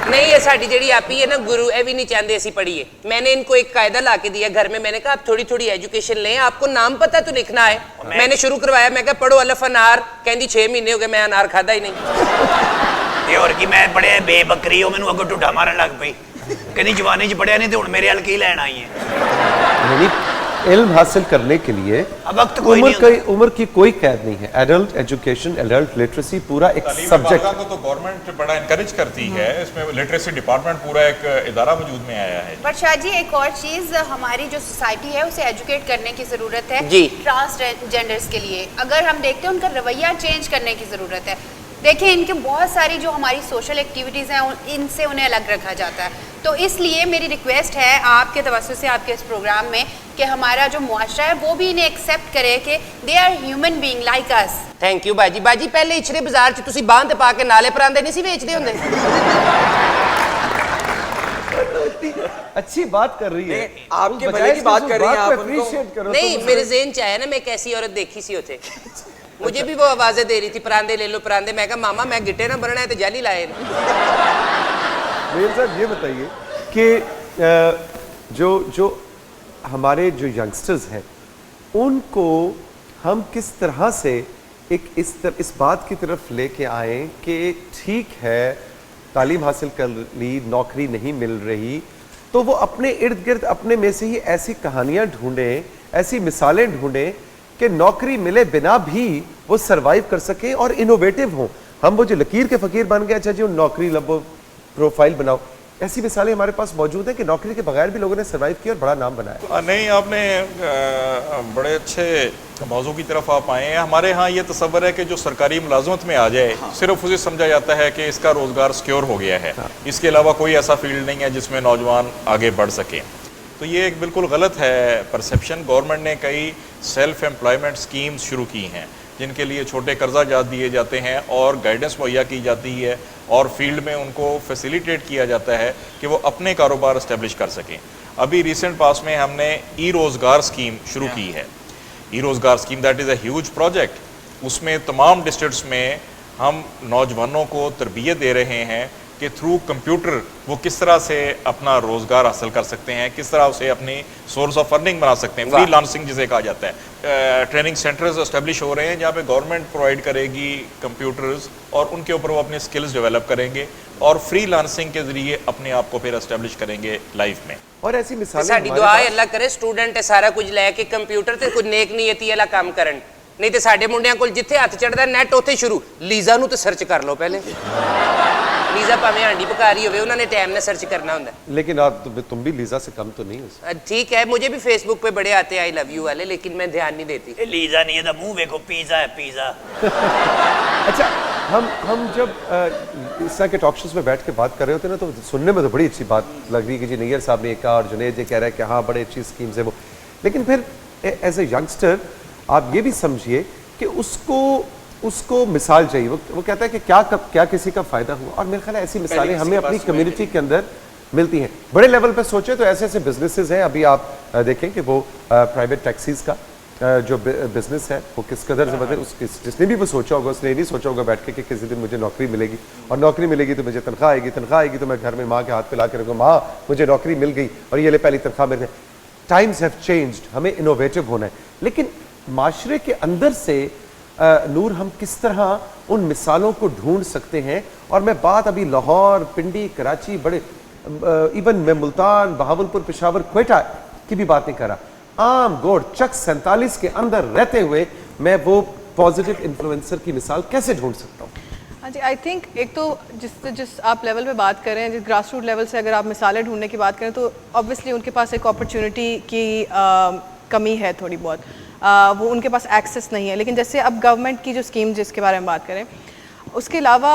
नहीं, ये साड़ी जेड़ी आपी है ना गुरु, ये भी नहीं चाहते ऐसी पढ़िए। मैंने इनको एक कायदा ला के दिया घर में, मैंने कहा आप थोड़ी थोड़ी एजुकेशन लें, आपको नाम पता तो लिखना है। मैंने शुरू करवाया, मैं कहा पढ़ो अलिफ अनार, कहती 6 महीने हो गए मैं अनार खाता ही नहीं। ਇਹ ਹੋਰ ਕੀ ਮੈਂ ਪੜਿਆ ਬੇਬਕਰੀ, ਉਹ ਮੈਨੂੰ ਅੱਗੋਂ ਢੁੱਡਾ ਮਾਰਨ ਲੱਗ ਪਈ, ਕਹਿੰਦੀ ਜਵਾਨੀ 'ਚ ਪੜਿਆ ਨਹੀਂ ਤੇ ਹੁਣ ਮੇਰੇ ਹਲ ਕੀ ਲੈਣ ਆਈ ਹੈ। यानी इल्म हासिल करने के लिए अब वक्त कोई नहीं उम्र की कोई कैद नहीं है। एडल्ट एजुकेशन, एडल्ट लिटरेसी पूरा एक तालीम सब्जेक्ट। बालिगा को तो गवर्नमेंट बड़ा इनकरेज करती है, इसमें लिटरेसी डिपार्टमेंट पूरा एक इदारा वजूद में आया है। पर शाह जी एक और चीज, हमारी जो सोसाइटी है उसे एजुकेट करने की जरूरत है जी। ट्रांसजेंडर्स के लिए। अगर हम देखते हैं उनका रवैया चेंज करने की जरूरत है। देखिए इनके बहुत सारी जो हमारी सोशल एक्टिविटीज़ हैं इनसे उन्हें अलग रखा जाता है। तो इसलिए मेरी रिक्वेस्ट है आपके तवज्जुह से आपके इस प्रोग्राम में कि हमारा जो मुआशरा है वो भी इन्हें एक्सेप्ट करे कि they are human being like us. Thank you बाजी। बाजी पहले इछरे बाजार च तुसी बांध पा के नाले परांदे नहीं सी बेचदे हुंदे? अच्छी बात कर रही है, आपके भले की बात कर रही हैं, आप उनको अप्रिशिएट करो। नहीं, मेरे ज़हन च आया ना, मैं एक ऐसी औरत देखी सी उथे, मुझे भी वो आवाजें दे रही थी परांदे ले लो परांदे। मैं कहा मामा मैं गिट्टे ना बनना है तो जाली लाए। मेरे साथ ये बताइए कि जो हमारे जो यंगस्टर्स हैं उनको हम किस तरह से इस बात की तरफ लेके आए कि ठीक है तालीम हासिल कर ली, नौकरी नहीं मिल रही, तो वो अपने इर्द गिर्द अपने में से ही ऐसी कहानियां ढूंढें, ऐसी मिसालें ढूंढें कि नौकरी मिले बिना भी वो सरवाइव कर सके और इनोवेटिव हों। हम वो जो लकीर के फ़कीर बन गए, अच्छा जी नौकरी लबो, प्रोफाइल बनाओ, ऐसी मिसालें हमारे पास मौजूद हैं कि नौकरी के बगैर भी लोगों ने सरवाइव किया और बड़ा नाम बनाया। नहीं, आपने बड़े अच्छे मौजू की तरफ आप आए हैं। हमारे यहाँ ये तस्वर है कि जो सरकारी मुलाजमत में आ जाए सिर्फ उसे समझा जाता है कि इसका रोज़गार सिक्योर हो गया है, इसके अलावा कोई ऐसा फील्ड नहीं है जिसमें नौजवान आगे बढ़ सकें। तो ये एक बिल्कुल गलत है परसेप्शन। गवर्नमेंट ने कई सेल्फ एम्प्लॉयमेंट स्कीम्स शुरू की हैं जिनके लिए छोटे कर्जा जात दिए जाते हैं और गाइडेंस मुहैया की जाती है और फील्ड में उनको फैसिलिटेट किया जाता है कि वो अपने कारोबार इस्टेब्लिश कर सकें। अभी रिसेंट पास में हमने ई रोज़गार स्कीम शुरू की है। ई रोज़गार scheme that is a huge project. उसमें तमाम डिस्ट्रिक्ट्स में हम नौजवानों को तरबियत दे रहे हैं कि थ्रू कंप्यूटर वो किस तरह से अपना रोज़गार हासिल कर सकते हैं, किस तरह उसे अपनी सोर्स ऑफ अर्निंग बना सकते हैं, फ्री लांसिंग जिसे कहा जाता है। ट्रेनिंग सेंटर्स एस्टेब्लिश हो रहे हैं जहाँ पे गवर्नमेंट प्रोवाइड करेगी कंप्यूटर्स और उनके ऊपर वो अपने स्किल्स डेवलप करेंगे और फ्री लांसिंग के ज़रिए अपने आप को फिर एस्टेब्लिश करेंगे लाइफ में। और ऐसी मिसालें साडी हमारे दुआ है पास- अल्लाह करे स्टूडेंट है सारा कुछ लैके कंप्यूटर ते कुछ नेक नीयती वाला काम करन, नहीं ते साडे मुंडियां कोल जिथे हथ चढ़दा नेट उथे शुरू। लीजा नु ते सर्च कर लो पहले। लीजा भावें हांडी पका रही होवे, उन्होंने टाइम ने सर्च करना होंदा है। लेकिन आप तुम भी लीजा से कम तो नहीं हो। ठीक है, मुझे भी फेसबुक पे बड़े आते हैं आई लव यू वाले, लेकिन मैं ध्यान नहीं देती। ਇਹ ਲੀਜ਼ਾ ਨਹੀਂ, ਇਹਦਾ ਮੂੰਹ ਵੇਖੋ, ਪੀਜ਼ਾ है पीज़ा। अच्छा, हम जब इस तरह के टॉक शोज में बैठ के बात कर रहे होते हैं ना, तो सुनने में तो बड़ी अच्छी बात लग रही है कि जी नैयर साहब ने एक कहा और जुनैद जी कह रहा है कि हाँ बड़े अच्छी स्कीम्स है वो, लेकिन फिर एज ए यंगस्टर आप ये भी समझिए कि उसको मिसाल चाहिए। वो कहता है कि क्या किसी का फ़ायदा हुआ, और मेरे ख्याल है ऐसी मिसालें हमें अपनी कम्युनिटी के अंदर मिलती हैं। बड़े लेवल पर सोचें तो ऐसे ऐसे बिजनेसेस हैं। अभी आप देखें कि वो प्राइवेट टैक्सीज़ का जो बिजनेस है वो किस कदर ज़बरदस्त, जिसने भी वो सोचा होगा उसने नहीं सोचा होगा बैठ के कि किसी दिन मुझे नौकरी मिलेगी, और नौकरी मिलेगी तो मुझे तनख्वाह आएगी तो मैं घर में माँ के हाथ पे ला के रखूँगा, माँ मुझे नौकरी मिल गई और ये ले पहली तनख्वाह मिल गई। टाइम्स हैव चेंज्ड, हमें इनोवेटिव होना है। लेकिन माशरे के अंदर से नूर हम किस तरह उन मिसालों को ढूंढ सकते हैं, और मैं बात अभी लाहौर, पिंडी, कराची, बड़े इवन मैं मुल्तान, बहावलपुर, पेशावर, क्वेटा की भी बात नहीं कर रहा, आम गोड़ चक 47 के अंदर रहते हुए मैं वो पॉजिटिव इन्फ्लुएंसर की मिसाल कैसे ढूंढ सकता हूँ? हाँ जी, आई थिंक एक तो जिस आप लेवल पे बात कर रहे हैं, जिस ग्रास रूट लेवल से अगर आप मिसालें ढूंढने की बात करें तो ऑब्वियसली उनके पास एक अपॉर्चुनिटी की कमी है थोड़ी बहुत, वो उनके पास एक्सेस नहीं है। लेकिन जैसे अब गवर्नमेंट की जो स्कीम जिसके बारे में बात करें, उसके अलावा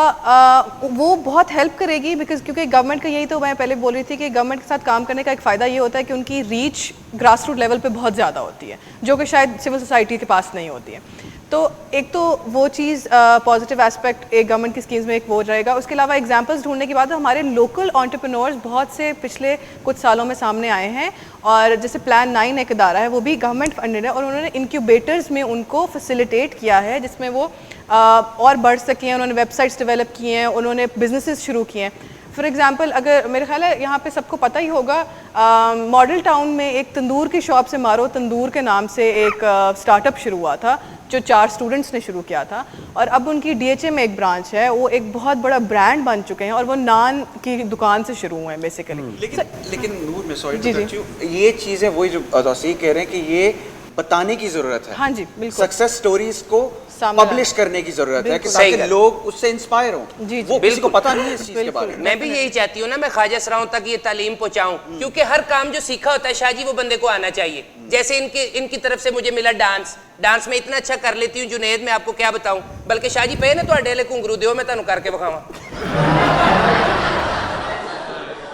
वो बहुत हेल्प करेगी बिकॉज क्योंकि गवर्नमेंट का यही तो मैं पहले बोल रही थी कि गवर्नमेंट के साथ काम करने का एक फ़ायदा ये होता है कि उनकी रीच ग्रास रूट लेवल पे बहुत ज़्यादा होती है, जो कि शायद सिविल सोसाइटी के पास नहीं होती है। तो एक तो वो चीज़ पॉजिटिव एस्पेक्ट एक गवर्नमेंट की स्कीम्स में एक वो रहेगा। उसके अलावा एग्जांपल्स ढूंढने के बाद हमारे लोकल एंटरप्रेन्योर्स बहुत से पिछले कुछ सालों में सामने आए हैं, और जैसे प्लान 9 एक इदारा है, वो भी गवर्नमेंट फंडेड है, और उन्होंने इंक्यूबेटर्स में उनको फैसिलिटेट किया है जिसमें वो और बढ़ सके हैं। उन्होंने वेबसाइट्स डेवलप किए हैं, उन्होंने बिजनेसेस शुरू किए हैं। फॉर एग्जांपल अगर मेरे ख्याल है यहाँ पे सबको पता ही होगा, मॉडल टाउन में एक तंदूर की शॉप से मारो तंदूर के नाम से एक स्टार्टअप शुरू हुआ था जो 4 स्टूडेंट्स ने शुरू किया था, और अब उनकी DHA में एक ब्रांच है, वो एक बहुत बड़ा ब्रांड बन चुके हैं, और वो नान की दुकान से शुरू हुए हैं बेसिकली। लेकिन नूर में सॉरी, ये चीज़ है वही जो तौसीक कह रहे हैं कि ये बताने की जरूरत है। हाँ जी, बिल्कुल। सक्सेस स्टोरीज को पब्लिश करने की जरूरत है कि सही ताकि लोग उससे इंस्पायर हों। जी, वो किसी को पता नहीं है इस चीज के बारे में। मैं भी यही चाहती हूँ ना, मैं ख्वाजा सराओं तक ये तालीम पहुँचाऊँ, क्योंकि हर काम जो सीखा होता है शाह जी वो बंदे को आना चाहिए। जैसे इनकी तरफ से मुझे मिला डांस में इतना अच्छा कर लेती हूँ जुनेद, मैं आपको क्या बताऊँ। बल्कि शाह जी पे ना तो अडेले घुंगरू दो, मैं तुहानू करके बखावा।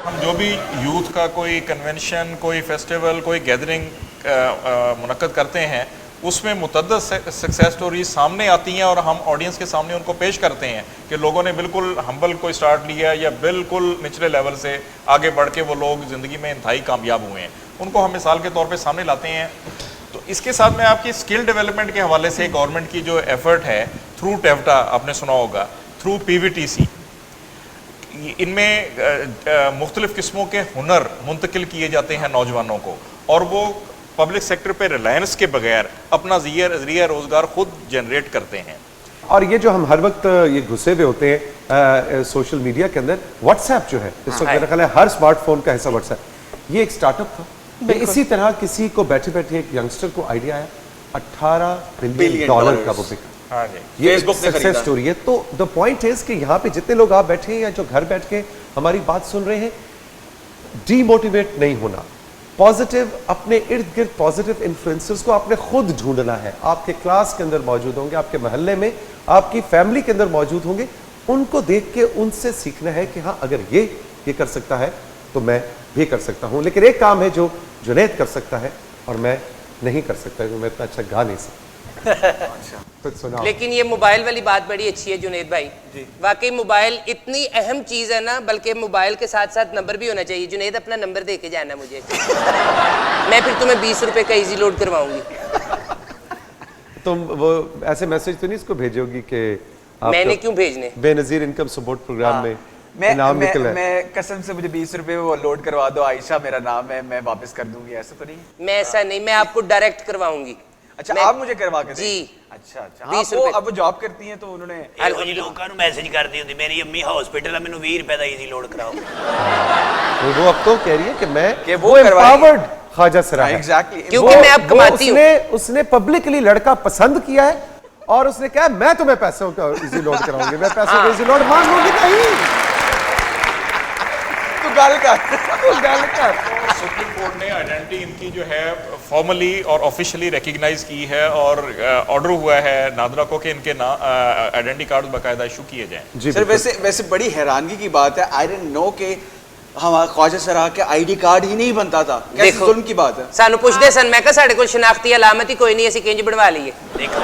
हम जो भी यूथ का कोई कन्वेंशन, कोई फेस्टिवल, कोई गैदरिंग मुनक्कद करते हैं, उसमें मुतअद्दिद सक्सेस स्टोरीज सामने आती हैं और हम ऑडियंस के सामने उनको पेश करते हैं कि लोगों ने बिल्कुल हम्बल को स्टार्ट लिया या बिल्कुल निचले लेवल से आगे बढ़ के वो लोग ज़िंदगी में इंतहाई कामयाब हुए हैं, उनको हम मिसाल के तौर पे सामने लाते हैं। तो इसके साथ मैं आपकी स्किल डेवलपमेंट के हवाले से गवर्नमेंट की जो एफर्ट है थ्रू टेवटा, आपने सुना होगा, थ्रू PVTC, इनमें मुख्तलिफ़ किस्मों के हुनर मुंतकिल किए जाते हैं नौजवानों को, और वो पब्लिक सेक्टर पे रिलायंस के बगैर अपना ज़रिया रोज़गार खुद जनरेट करते हैं। और ये जो हम हर वक्त ये घुसे हुए होते हैं सोशल मीडिया के अंदर, व्हाट्सएप जो है इस वक्त मेरा ख्याल है हर स्मार्टफोन का ऐसा व्हाट्सएप, ये एक स्टार्टअप था। इसी तरह किसी को बैठे बैठे एक यंगस्टर को आइडिया आया, $18 बिलियन का वो बिका। हाँ जी, ये सक्सेस स्टोरी है। तो द पॉइंट इज कि यहाँ पे जितने लोग आप बैठे हैं या जो घर बैठ के हमारी बात सुन रहे हैं, डीमोटिवेट नहीं होना, पॉजिटिव अपने इर्द गिर्द पॉजिटिव इन्फ्लुएंसर्स को आपने खुद ढूंढना है। आपके क्लास के अंदर मौजूद होंगे, आपके मोहल्ले में, आपकी फैमिली के अंदर मौजूद होंगे, उनको देख के उनसे सीखना है कि हाँ अगर ये कर सकता है तो मैं भी कर सकता हूँ। लेकिन एक काम है जो जुनैद कर सकता है और मैं नहीं कर सकता, क्योंकि मैं इतना अच्छा गा नहीं सकता। तो सुनाओ। लेकिन ये मोबाइल वाली बात बड़ी अच्छी है जुनैद भाई, वाकई मोबाइल इतनी अहम चीज है ना, बल्कि मोबाइल के साथ साथ नंबर भी होना चाहिए। जुनैद अपना नंबर दे के जाना मुझे मैं फिर तुम्हें 20 रुपए का इजी लोड करवाऊंगी। तुम वो ऐसे मैसेज तो नहीं इसको भेजोगी कि मैंने क्यों भेजने? बेनजीर इनकम सपोर्ट प्रोग्राम में इनाम निकला है। मैं कसम से मुझे 20 रुपए वो लोड करवा दो, आयशा मेरा नाम है, मैं वापस कर दूंगी, ऐसा तो नहीं? मैं ऐसा नहीं, मैं आपको डायरेक्ट करवाऊंगी। अच्छा, आप मुझे करवा के जी। अच्छा अच्छा, 20 वो रुपए। अब वो जॉब करती हैं तो उन्होंने ਇਹੋ ਜਿਹੇ ਲੋਕਾਂ ਨੂੰ ਮੈਸੇਜ ਕਰਦੀ ਹੁੰਦੀ, ਮੇਰੀ ਅੰਮੀ ਹਸਪੀਟਲ ਆ, ਮੈਨੂੰ 20 ਰੁਪਏ ਦਾ ਈਜ਼ੀ ਲੋਡ ਕਰਾਓ। वो अब तो कह रही है कि मैं कि वो करवाएगी। एम्पावर्ड ख्वाजा सरा है। एग्जैक्टली, क्योंकि मैं अब कमाती हूँ। उसने पब्लिकली लड़का पसंद किया है और उसने कहा मैं तुम्हें पैसों का इजी लोड कराऊंगी, मैं पैसों का इजी लोड मांगूंगी नहीं। तो गल कर सुप्रीम कोर्ट ने आइडेंटिटी इनकी जो है फॉर्मली और ऑफिशियली रिकग्नाइज की है और ऑर्डर हुआ है नादरा को कि इनके आइडेंटिटी कार्ड बाकायदा इशू किए जाएं। सर वैसे बड़ी हैरानगी की बात है, आई डिडंट नो कि हमारा ख्वाजा सरा के आईडी कार्ड ही नहीं बनता था। कैसे जुल्म की बात है। सानू पुछदे सन, मैं कहा साडे कोल शनाख्ती अलामत ही कोई नहीं, ਅਸੀਂ किंज बनवा लिए। ਦੇਖੋ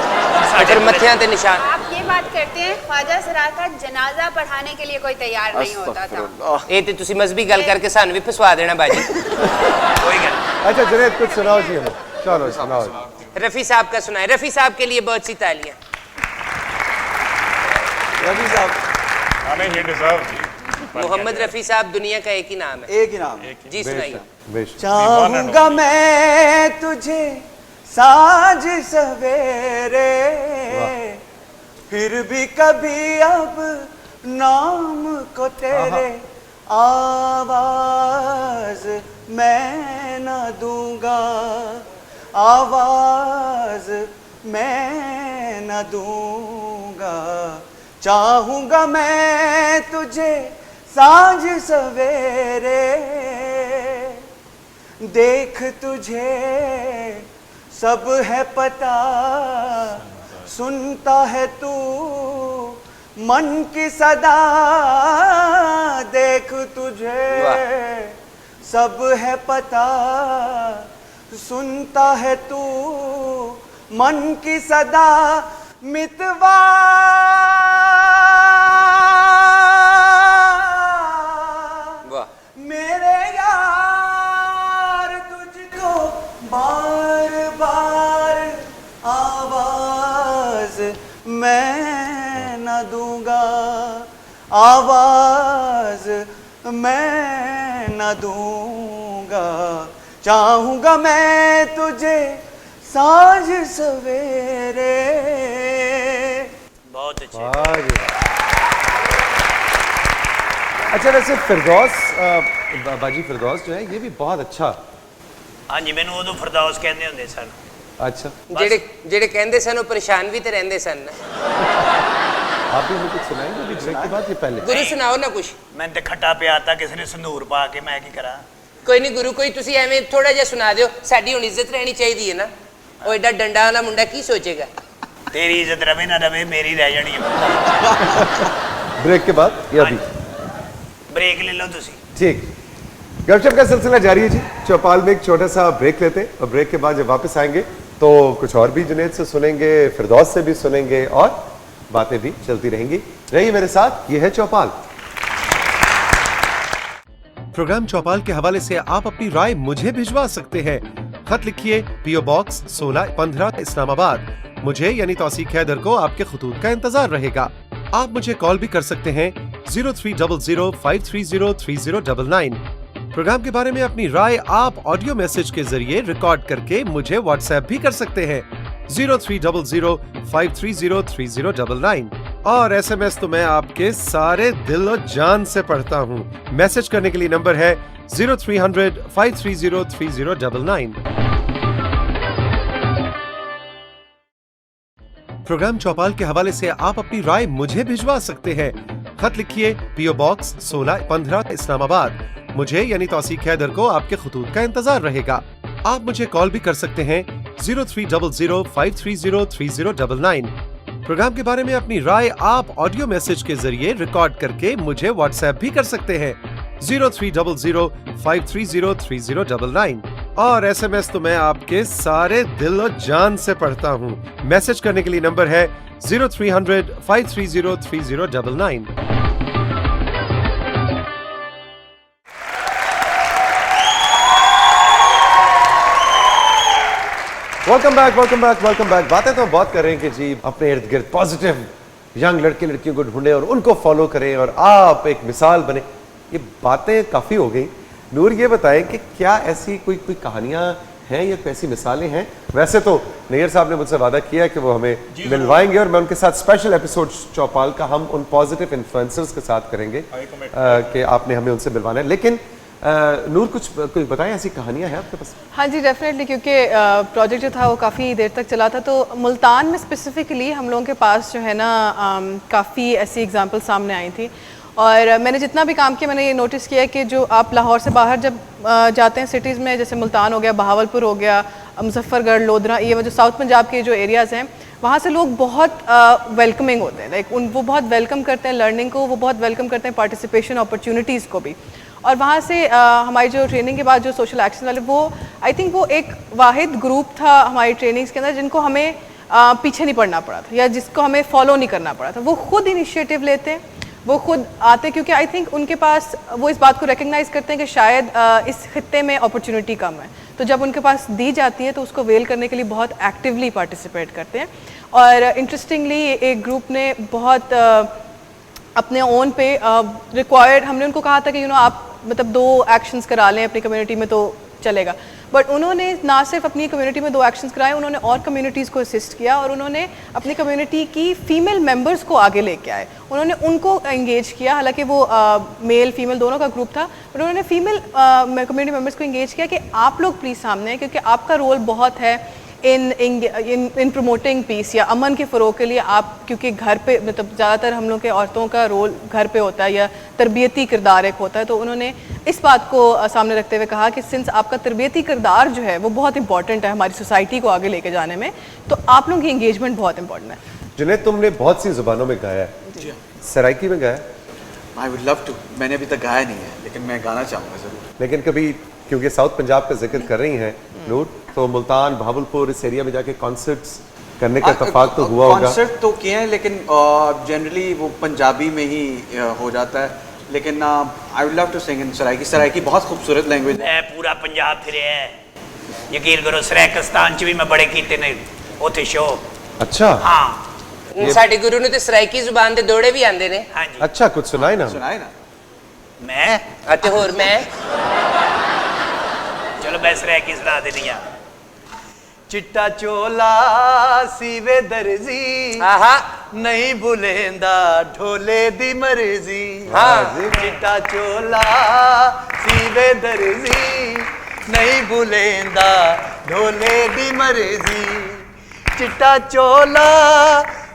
अगर मत्थियां ते निशान। आप ये बात करते हैं ख्वाजा सरा का जनाजा पढ़ाने के लिए कोई तैयार नहीं होता था। ਇਹ ਤੇ ਤੁਸੀਂ ਮਜ਼ਬੀ ਗੱਲ ਕਰਕੇ ਸਾਨੂੰ ਵੀ ਫਸਵਾ ਦੇਣਾ ਬਾਜੀ। ਕੋਈ ਗੱਲ अच्छा जुनैद कुछ सुनाओ जी हमें, चलो सुनाओ। रफी साहब का सुनाए, रफी साहब के लिए बहुत सी तालियां। रफी साहब आने ही डिजर्व जी। मोहम्मद रफी साहब दुनिया का एक ही नाम है। एक ही नाम है। जी सुनाइए। बेशक। चाहूंगा मैं तुझे साँझ सवेरे, फिर भी कभी अब नाम को तेरे आवाज मैं न दूंगा, आवाज मैं न दूंगा। चाहूंगा मैं तुझे सांझ सवेरे, देख तुझे सब है पता, सुनता है तू मन की सदा, देख तुझे सब है पता, सुनता है तू मन की सदा, मितवा मेरे यार तुझको बार बार आवाज मैं न दूंगा, आवाज मैं न दूंगा, चाहूंगा मैं तुझे सांझ सवेरे। बहुत अच्छे। वाह जी वाह। अच्छा वैसे फिरदौस बाजी फिरदौस जो है ये भी बहुत अच्छा। हाँ जी, मैंने उदो फिरदौस कहते होंगे सन। अच्छा ਜਿਹੜੇ ਕਹਿੰਦੇ ਸਨ ਉਹ ਪਰੇਸ਼ਾਨ ਵੀ ਤੇ ਰਹਿੰਦੇ ਸਨ ਨਾ। आप भी हमें कुछ सुनाएंगे अभी ब्रेक के बाद? ये पहले ਗੁਰੂ ਸੁਣਾਓ ਨਾ ਕੁਝ। मैं तो खट्टा पियाता किसी ने संदूर पा के, मैं की करा। ਕੋਈ ਨਹੀਂ ਗੁਰੂ, ਕੋਈ ਤੁਸੀਂ ਐਵੇਂ ਥੋੜਾ ਜਿਹਾ ਸੁਣਾ ਦਿਓ, ਸਾਡੀ ਹੁਣ ਇੱਜ਼ਤ ਰਹਿਣੀ ਚਾਹੀਦੀ ਹੈ ਨਾ। ਉਹ ਐਡਾ ਡੰਡਾ ਵਾਲਾ ਮੁੰਡਾ ਕੀ ਸੋਚੇਗਾ? तेरी इज्जत रवे ना रवे, मेरी रह जानी है। ब्रेक के बाद या अभी? ब्रेक ले लो तुसी। ठीक, गपशप का सिलसिला जारी है जी। चौपाल में एक छोटा सा ब्रेक लेते हैं और ब्रेक के बाद जब वापस आएंगे तो कुछ और भी जुनैद से सुनेंगे, फिरदौस से भी सुनेंगे और बातें भी चलती रहेंगी। रहिए मेरे साथ, ये है चौपाल। प्रोग्राम चौपाल के हवाले से आप अपनी राय मुझे भिजवा सकते हैं। खत लिखिए पीओ बॉक्स 1615 इस्लामाबाद। मुझे यानी तौसीक हैदर को आपके खतूत का इंतजार रहेगा। आप मुझे कॉल भी कर सकते हैं 030053030099। प्रोग्राम के बारे में अपनी राय आप ऑडियो मैसेज के जरिए रिकॉर्ड करके मुझे व्हाट्सएप भी कर सकते हैं 030053030099। और एसएमएस तो मैं आपके सारे दिल और जान से पढ़ता हूँ। मैसेज करने के लिए नंबर है 030053030099। प्रोग्राम चौपाल के हवाले से आप अपनी राय मुझे भिजवा सकते हैं। खत लिखिए पीओ बॉक्स 1615 इस्लामाबाद। मुझे यानी तौसीक हैदर को आपके खतूत का इंतजार रहेगा। आप मुझे कॉल भी कर सकते हैं 030053030099। प्रोग्राम के बारे में अपनी राय आप ऑडियो मैसेज के जरिए रिकॉर्ड करके मुझे व्हाट्सएप भी कर सकते हैं 030053030099। और एसएमएस तो मैं आपके सारे दिल और जान से पढ़ता हूँ। मैसेज करने के लिए नंबर है 030053030099। Welcome back, welcome back, welcome back. बातें तो बहुत कर रहे हैं कि जी अपने इर्द गिर्द पॉजिटिव यंग लड़के लड़कियों को ढूंढें और उनको फॉलो करें और आप एक मिसाल बने। ये बातें काफ़ी हो गई। नूर ये बताएं कि क्या ऐसी कोई कहानियां हैं या कोई ऐसी मिसालें हैं? वैसे तो नैयर साहब ने मुझसे वादा किया कि वो हमें मिलवाएंगे और मैं उनके साथ स्पेशल एपिसोड चौपाल का हम उन पॉजिटिव इन्फ्लुएंसर्स के साथ करेंगे कि आपने हमें उनसे मिलवाना है। लेकिन नूर कुछ बताएं, ऐसी कहानियां हैं आपके पास? हाँ जी डेफिनेटली, क्योंकि प्रोजेक्ट जो था वो काफ़ी देर तक चला था, तो मुल्तान में स्पेसिफिकली हम लोगों के पास जो है ना काफ़ी ऐसी एग्जांपल सामने आई थी। और मैंने जितना भी काम किया मैंने ये नोटिस किया कि जो आप लाहौर से बाहर जब जाते हैं सिटीज़ में, जैसे मुल्तान हो गया, बहावलपुर हो गया, मुजफ्फरगढ़, लोधरा, ये जो साउथ पंजाब के जो एरियाज़ हैं, वहाँ से लोग बहुत वेलकमिंग होते हैं। लाइक वो बहुत वेलकम करते हैं लर्निंग को, वो बहुत वेलकम करते हैं पार्टिसिपेशन अपॉर्चुनिटीज़ को भी। और वहाँ से हमारी जो ट्रेनिंग के बाद जो सोशल एक्शन वाले, वो आई थिंक वो एक वाहिद ग्रुप था हमारी ट्रेनिंग्स के अंदर जिनको हमें पीछे नहीं पड़ना पड़ा था या जिसको हमें फॉलो नहीं करना पड़ा था। वो खुद इनिशिएटिव लेते हैं, वो खुद आते, क्योंकि आई थिंक उनके पास वो इस बात को रिकग्नाइज़ करते हैं कि शायद इस खित्ते में अपॉर्चुनिटी कम है, तो जब उनके पास दी जाती है तो उसको वेल करने के लिए बहुत एक्टिवली पार्टिसिपेट करते हैं। और इंटरेस्टिंगली एक ग्रुप ने बहुत अपने ओन पे रिक्वायर्ड, हमने उनको कहा था कि आप मतलब 2 एक्शंस करा लें अपनी कम्युनिटी में तो चलेगा, बट उन्होंने ना सिर्फ अपनी कम्युनिटी में 2 एक्शंस कराए, उन्होंने और कम्युनिटीज़ को असिस्ट किया और उन्होंने अपनी कम्युनिटी की फ़ीमेल मेंबर्स को आगे लेके आए, उन्होंने उनको इंगेज किया। हालांकि वो मेल फीमेल दोनों का ग्रुप था, बट उन्होंने फीमेल कम्युनिटी मेंबर्स को इंगेज किया कि आप लोग प्लीज़ सामने आए, क्योंकि आपका रोल बहुत है ان پروموٹنگ پیس یا امن کے فروغ کے لیے آپ، کیونکہ گھر پہ مطلب زیادہ تر ہم لوگ کے عورتوں کا رول گھر پہ ہوتا ہے یا تربیتی کردار ایک ہوتا ہے، تو انہوں نے اس بات کو سامنے رکھتے ہوئے کہا کہ سنس آپ کا تربیتی کردار جو ہے وہ بہت امپورٹنٹ ہے ہماری سوسائٹی کو آگے لے کے جانے میں، تو آپ لوگوں کی انگیجمنٹ بہت امپورٹنٹ ہے. جنید تم نے بہت سی زبانوں میں گایا ہے، سرائکی میں گایا؟ I would love to. میں نے ابھی تک گایا نہیں ہے لیکن میں گانا چاہوں گا ضرور. لیکن کبھی کیونکہ ساؤتھ پنجاب کا ذکر کر رہی ہیں نور، تو ملتان، بہاولپور، اس ایریا میں جا کے کانسرٹس کرنے کا اتفاق تو ہوا ہوگا؟ کانسرٹ تو کیے ہیں لیکن جنرلی وہ پنجابی میں ہی ہو جاتا ہے، لیکن آئی وڈ لو ٹو سنگ ان سرائکی. سرائکی بہت خوبصورت لینگویج ہے. میں پورا پنجاب پھرے ہے، یقین کرو سرائکستان چ بھی میں بڑے کیتے نے اوتھے شو. اچھا ہاں ਸਾਡੇ ਗੁਰੂ ਨੂੰ ਤੇ ਸਰਾਇਕੀ ਜ਼ੁਬਾਨ ਦੇ ਦੋੜੇ ਵੀ ਆਉਂਦੇ ਨੇ. ہاں جی. اچھا کچھ سنائے نا. سنائے نا. میں ਅਤੇ ਹੋਰ ਮੈਂ چلو میں سرائکی سنا دینی ہاں. چٹا چولا سیوے درزی ਆਹਾ نہیں بھولیندا ڈھولے دی مرضی. ہاں چٹا چولا سیوے درزی نہیں بھولیندا ڈھولے دی مرضی. چٹا چولا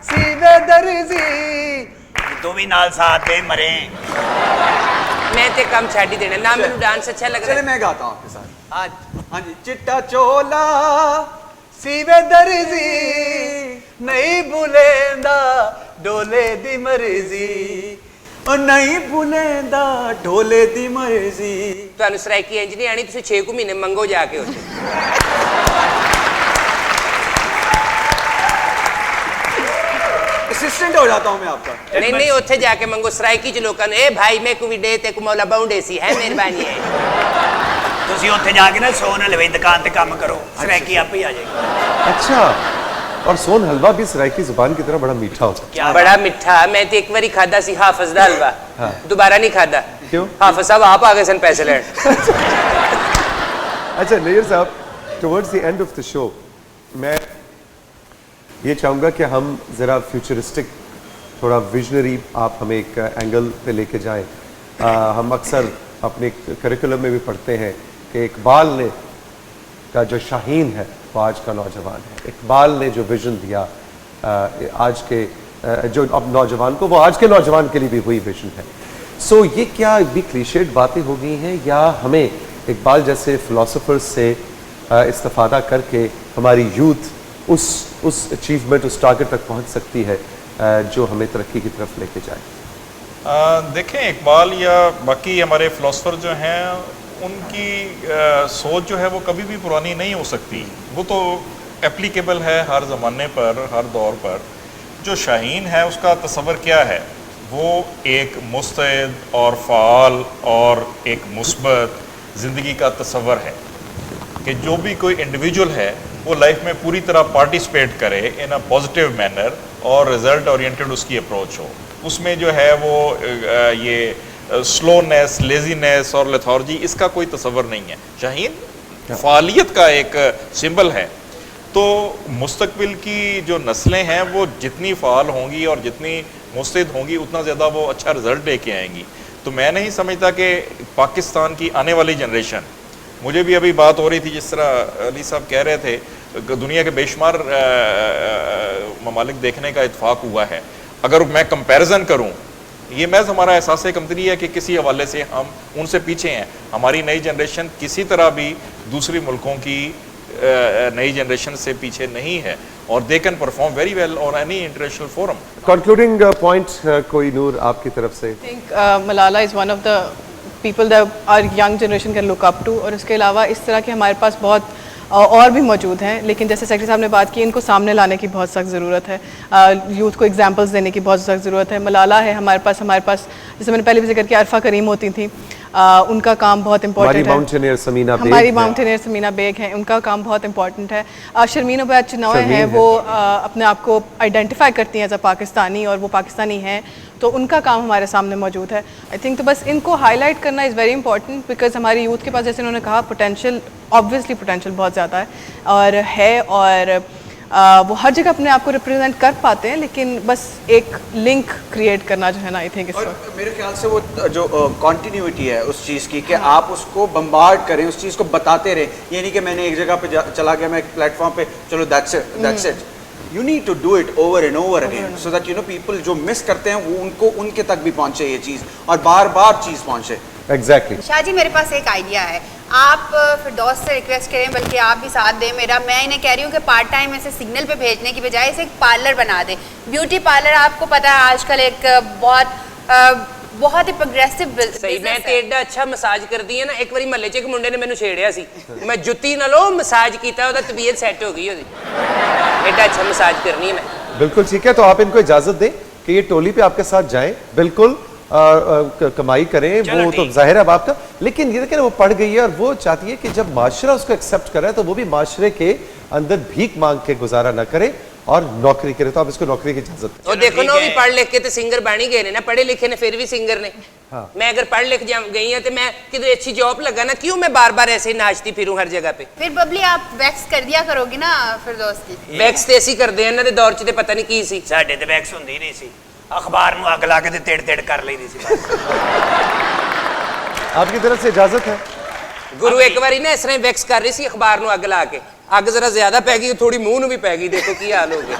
سیوے درزی تو بھی نال ساتھ دے مرے. ਮੈਂ ਤੇ ਕੰਮ ਛੱਡ ਹੀ ਦੇਣਾ ਨਾ, ਮੈਨੂੰ ਡਾਂਸ ਅੱਛਾ ਲੱਗਦਾ. چلے میں گاتا ہوں آپ کے ساتھ. ہاں جی. چٹا چولا سیوے درزی نہیں بھولیندا ڈھولے دی مرضی. اور نہیں بھولیندا ڈھولے دی مرضی. ਤੁਹਾਨੂੰ ਸਰਾਇਕੀ ਇੰਜ ਨਹੀਂ ਆਣੀ, ਤੁਸੀਂ 6 ਮਹੀਨੇ ਮੰਗੋ ਜਾ ਕੇ ਉੱਥੇ. اسسٹنٹ ہو جاتا ہوں میں آپ کا. ਨਹੀਂ ਨਹੀਂ ਉੱਥੇ ਜਾ ਕੇ ਮੰਗੋ ਸਰਾਇਕੀ ਚ ਲੋਕਾਂ ਨੂੰ, ਇਹ ਭਾਈ ਮੈਂ ਕੋਈ ਡੇ ਤੇ ਕੁਮੌਲਾ ਬਾਉਂਡੇ ਸੀ ਹੈ ਮਿਹਰਬਾਨੀ ਹੈ. ਤੁਸੀਂ ਉੱਥੇ ਜਾ ਕੇ ਨਾ ਸੋਨ ਹਲਵੇ ਦੀ ਦੁਕਾਨ ਤੇ ਕੰਮ ਕਰੋ, ਸਰਾਇਕੀ ਆਪੇ ਹੀ ਆ ਜਾਏਗੀ. اچھا، اور سون حلوہ بھی سرائکی زبان کی طرح بڑا میٹھا ہوتا ہے. کیا ਬੜਾ ਮਿੱਠਾ. ਮੈਂ ਤੇ ਇੱਕ ਵਾਰੀ ਖਾਦਾ ਸੀ ਹਾਫਜ਼ ਦਾ ਹਲਵਾ, ਦੁਬਾਰਾ ਨਹੀਂ ਖਾਦਾ. کیوں؟ ਹਾਫਜ਼ ਸਾਹਿਬ ਆਪ ਆ ਗਏ ਸਨ ਪੈਸੇ ਲੈਣ. اچھا نیئر صاحب، towards the end of the show میں یہ چاہوں گا کہ ہم ذرا فیوچرسٹک، تھوڑا ویژنری آپ ہمیں ایک اینگل پہ لے کے جائیں. ہم اکثر اپنے کریکولم میں بھی پڑھتے ہیں کہ اقبال نے کا جو شاہین ہے وہ آج کا نوجوان ہے. اقبال نے جو ویژن دیا آج کے جو اب نوجوان کو، وہ آج کے نوجوان کے لیے بھی وہی ویژن ہے. سو یہ کیا بھی کلیشیڈ باتیں ہو گئی ہیں، یا ہمیں اقبال جیسے فلاسفرز سے استفادہ کر کے ہماری یوتھ اس اچیومنٹ، اس ٹارگٹ تک پہنچ سکتی ہے جو ہمیں ترقی کی طرف لے کے جائے؟ دیکھیں اقبال یا باقی ہمارے فلاسفر جو ہیں، ان کی سوچ جو ہے وہ کبھی بھی پرانی نہیں ہو سکتی. وہ تو اپلیکیبل ہے ہر زمانے پر، ہر دور پر. جو شاہین ہے اس کا تصور کیا ہے؟ وہ ایک مستعد اور فعال اور ایک مثبت زندگی کا تصور ہے کہ جو بھی کوئی انڈیویجول ہے وہ لائف میں پوری طرح پارٹیسپیٹ کرے ان اے پازیٹیو مینر اور رزلٹ اورینٹڈ اس کی اپروچ ہو. اس میں جو ہے وہ یہ سلونیس، لیزینیس اور لیتھارجی، اس کا کوئی تصور نہیں ہے. شاہین فعالیت کا ایک سمبل ہے. تو مستقبل کی جو نسلیں ہیں وہ جتنی فعال ہوں گی اور جتنی مستعد ہوں گی اتنا زیادہ وہ اچھا رزلٹ لے کے آئیں گی. تو میں نہیں سمجھتا کہ پاکستان کی آنے والی جنریشن، مجھے بھی ابھی بات ہو رہی تھی جس طرح علی صاحب کہہ رہے تھے، دنیا کے بے شمار ممالک دیکھنے کا اتفاق ہوا ہے. اگر میں کمپیریزن کروں، یہ محض ہمارا احساس کمتری ہے کہ کسی حوالے سے ہم ان سے پیچھے ہیں. ہماری نئی جنریشن کسی طرح بھی دوسری ملکوں کی نئی جنریشن سے پیچھے نہیں ہے، اور they can perform very well on any international forum. Concluding point کوئی نور آپ کی طرف سے؟ I think Malala is one of the people that our young generation can look up to. اور اس کے علاوہ اس طرح کے ہمارے پاس بہت اور بھی موجود ہیں، لیکن جیسے سیکرٹری صاحب نے بات کی، ان کو سامنے لانے کی بہت سخت ضرورت ہے. یوتھ کو ایگزامپلس دینے کی بہت سخت ضرورت ہے. ملالا ہے ہمارے پاس جیسے میں نے پہلے بھی ذکر کیا، عرفہ کریم ہوتی تھیں، ان کا کام بہت امپورٹنٹ ہے. ہماری ماؤنٹینئر سمینا بیگ ہیں، ان کا کام بہت امپورٹنٹ ہے. شرمین عبید چنوائے ہیں، وہ اپنے آپ کو آئیڈینٹیفائی کرتی ہیں ایز اے پاکستانی، اور وہ پاکستانی ہیں، تو ان کا کام ہمارے سامنے موجود ہے. آئی تھنک تو بس ان کو ہائی لائٹ کرنا از ویری امپورٹنٹ، بیکاز ہماری یوتھ کے پاس، جیسے انہوں نے کہا، پوٹینشیل، آبویسلی پوٹینشیل بہت زیادہ ہے. اور वो हर जगह अपने आप को रिप्रेजेंट कर पाते हैं, लेकिन बस एक लिंक क्रिएट करना जो है ना आई थिंक इस और वक्त मेरे ख्याल से वो जो कॉन्टिन्यूटी है उस चीज़ की कि आप उसको बम्बार्ड करें, उस चीज़ को बताते रहें। ये नहीं कि मैंने एक जगह पे चला गया, मैं एक प्लेटफॉर्म पे, चलो that's it. You need to do it over and over again so that you know people जो मिस करते हैं वो उनको उनके तक भी पहुंचे ये चीज़, और बार बार चीज़ पहुंचे। एग्जैक्टली। शाह जी मेरे पास एक आइडिया है, आप फिरदौस से रिक्वेस्ट करें, बल्कि आप भी साथ दें मेरा। मैं इन्हें कह रही हूँ कि पार्ट टाइम ऐसे सिग्नल पे भेजने की बजाय इसे एक पार्लर बना दें, ब्यूटी पार्लर। आपको पता है आजकल एक बहुत ही प्रोग्रेसिव ਸਹੀ ਮੈਂ ਤੇ ਐਡਾ ਅੱਛਾ ਮਸਾਜ ਕਰਦੀ ਹੈ ਨਾ, ਇੱਕ ਵਾਰੀ ਮਹੱਲੇ 'ਚ ਇੱਕ ਮੁੰਡੇ ਨੇ ਮੈਨੂੰ ਛੇੜਿਆ ਸੀ, ਮੈਂ ਜੁੱਤੀ ਨਾਲੋਂ ਮਸਾਜ ਕੀਤਾ, ਉਹਦਾ ਤਬੀਅਤ ਸੈੱਟ ਹੋ ਗਈ ਉਹਦੀ, ਐਡਾ ਅੱਛਾ ਮਸਾਜ ਕਰਨੀ ਹੈ मैं। बिल्कुल ठीक है, तो आप इनको इजाजत दें कि ये टोली पे आपके साथ जाएं, बिल्कुल कमाई करें, वो तो जाहिर है अब आपका, लेकिन ये देखें वो पढ़ गई है और वो चाहती है कि जब माशरा उसको एक्सेप्ट कर रहा है तो वो भी माशरे के अंदर भीख मांग के गुजारा ना करे और नौकरी करे। तो आप इसको नौकरी की इजाजत दें। ਉਹ ਦੇਖੋ ਨਾ, ਉਹ ਵੀ ਪੜ੍ਹ ਲਿਖ ਕੇ ਤੇ ਸਿੰਗਰ ਬਣ ਹੀ ਗਏ ਨੇ ਨਾ, ਪੜ੍ਹੇ ਲਿਖੇ ਨੇ ਫਿਰ ਵੀ ਸਿੰਗਰ ਨੇ। मैं अगर पढ़ लिख गई हैं तो मैं किधर अच्छी जॉब लगा ना, क्यों मैं बार बार ऐसे ही नाचती फिरूं हर जगह पे। फिर बबली आप वैक्स कर दिया करोगी ना फिरदौस की? वैक्स ਤੇ ਅਸੀਂ ਕਰਦੇ ਆ, ਇਹਨਾਂ ਦੇ ਦੌਰ 'ਚ ਤੇ ਪਤਾ ਨਹੀਂ ਕੀ ਸੀ। ਸਾਡੇ ਤੇ ਵੈਕਸ ਹੁੰਦੀ ਨਹੀਂ ਸੀ, ਅਖਬਾਰ ਨੂੰ ਅੱਗ ਲਾ ਕੇ ਤੇ ਤੇੜ ਤੇੜ ਕਰ ਲਈਦੀ ਸੀ ਬਸ। आपकी तरफ से इजाजत है। ਗੁਰੂ ਇੱਕ ਵਾਰੀ ਨਾ ਇਸ ਤਰ੍ਹਾਂ ਵੈਕਸ ਕਰ ਰਹੀ ਸੀ ਅਖਬਾਰ ਨੂੰ ਅੱਗ ਲਾ ਕੇ, ਅੱਗ ਜ਼ਰਾ ਜ਼ਿਆਦਾ ਪੈ ਗਈ, ਥੋੜੀ ਮੂੰਹ ਨੂੰ ਵੀ ਪੈ ਗਈ, ਦੇਖੋ ਕੀ ਹਾਲ ਹੋ ਗਿਆ।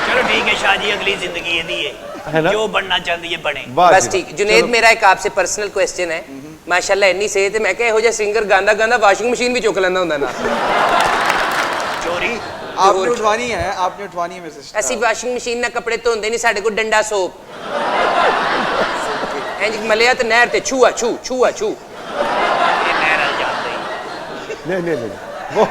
चलो ठीक है शाह जी, अगली जिंदगी ये है ना? जो बनना चाहती है बने। बस ठीक। जुनेद मेरा एक आपसे पर्सनल क्वेश्चन है, माशाल्लाह इन्नी सेहत है, मैं क्या ਇਹੋ ਜਿਹਾ ਸਿੰਗਰ ਗਾਂਦਾ ਗਾਂਦਾ ਵਾਸ਼ਿੰਗ ਮਸ਼ੀਨ ਵੀ ਚੁੱਕ ਲੈਂਦਾ ਹੁੰਦਾ ਨਾ। चोरी आपने उठवानी है, आपने उठवानी है मिसेस। ਅਸੀਂ ਵਾਸ਼ਿੰਗ ਮਸ਼ੀਨ ਨਾਲ ਕੱਪੜੇ ਧੋਂਦੇ ਨਹੀਂ, ਸਾਡੇ ਕੋਲ ਡੰਡਾ ਸੋਪ ਇੰਜ ਮਲਿਆ ਤੇ ਨਹਿਰ ਤੇ ਛੂਆ ਛੂ ਛੂਆ ਛੂ। ये नहर हल जाते ही। नहीं वो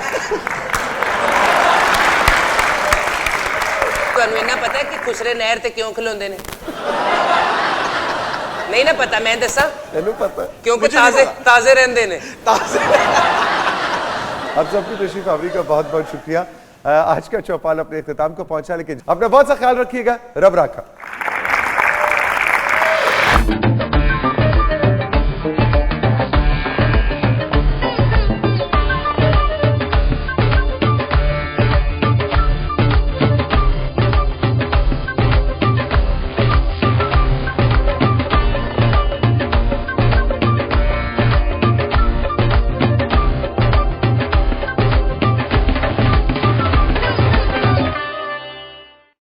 ਤੁਹਾਨੂੰ ਇਹਨਾਂ ਪਤਾ ਹੈ ਕਿ ਖੁਸਰੇ ਨਹਿਰ ਤੇ ਕਿਉਂ ਖਲੋਂਦੇ ਨੇ? ਨਹੀਂ ਨਾ ਪਤਾ, ਮੈਂ ਦੱਸਾਂ तेनू पता है। ਕਿਉਂਕਿ ਤਾਜ਼ੇ ਰਹਿੰਦੇ ਨੇ। आप सबकी तशरीफ आवरी का बहुत बहुत शुक्रिया। आज का चौपाल अपने इख्तिताम को पहुंचा, लेकिन अपना बहुत सा ख्याल रखिएगा। रब राखा।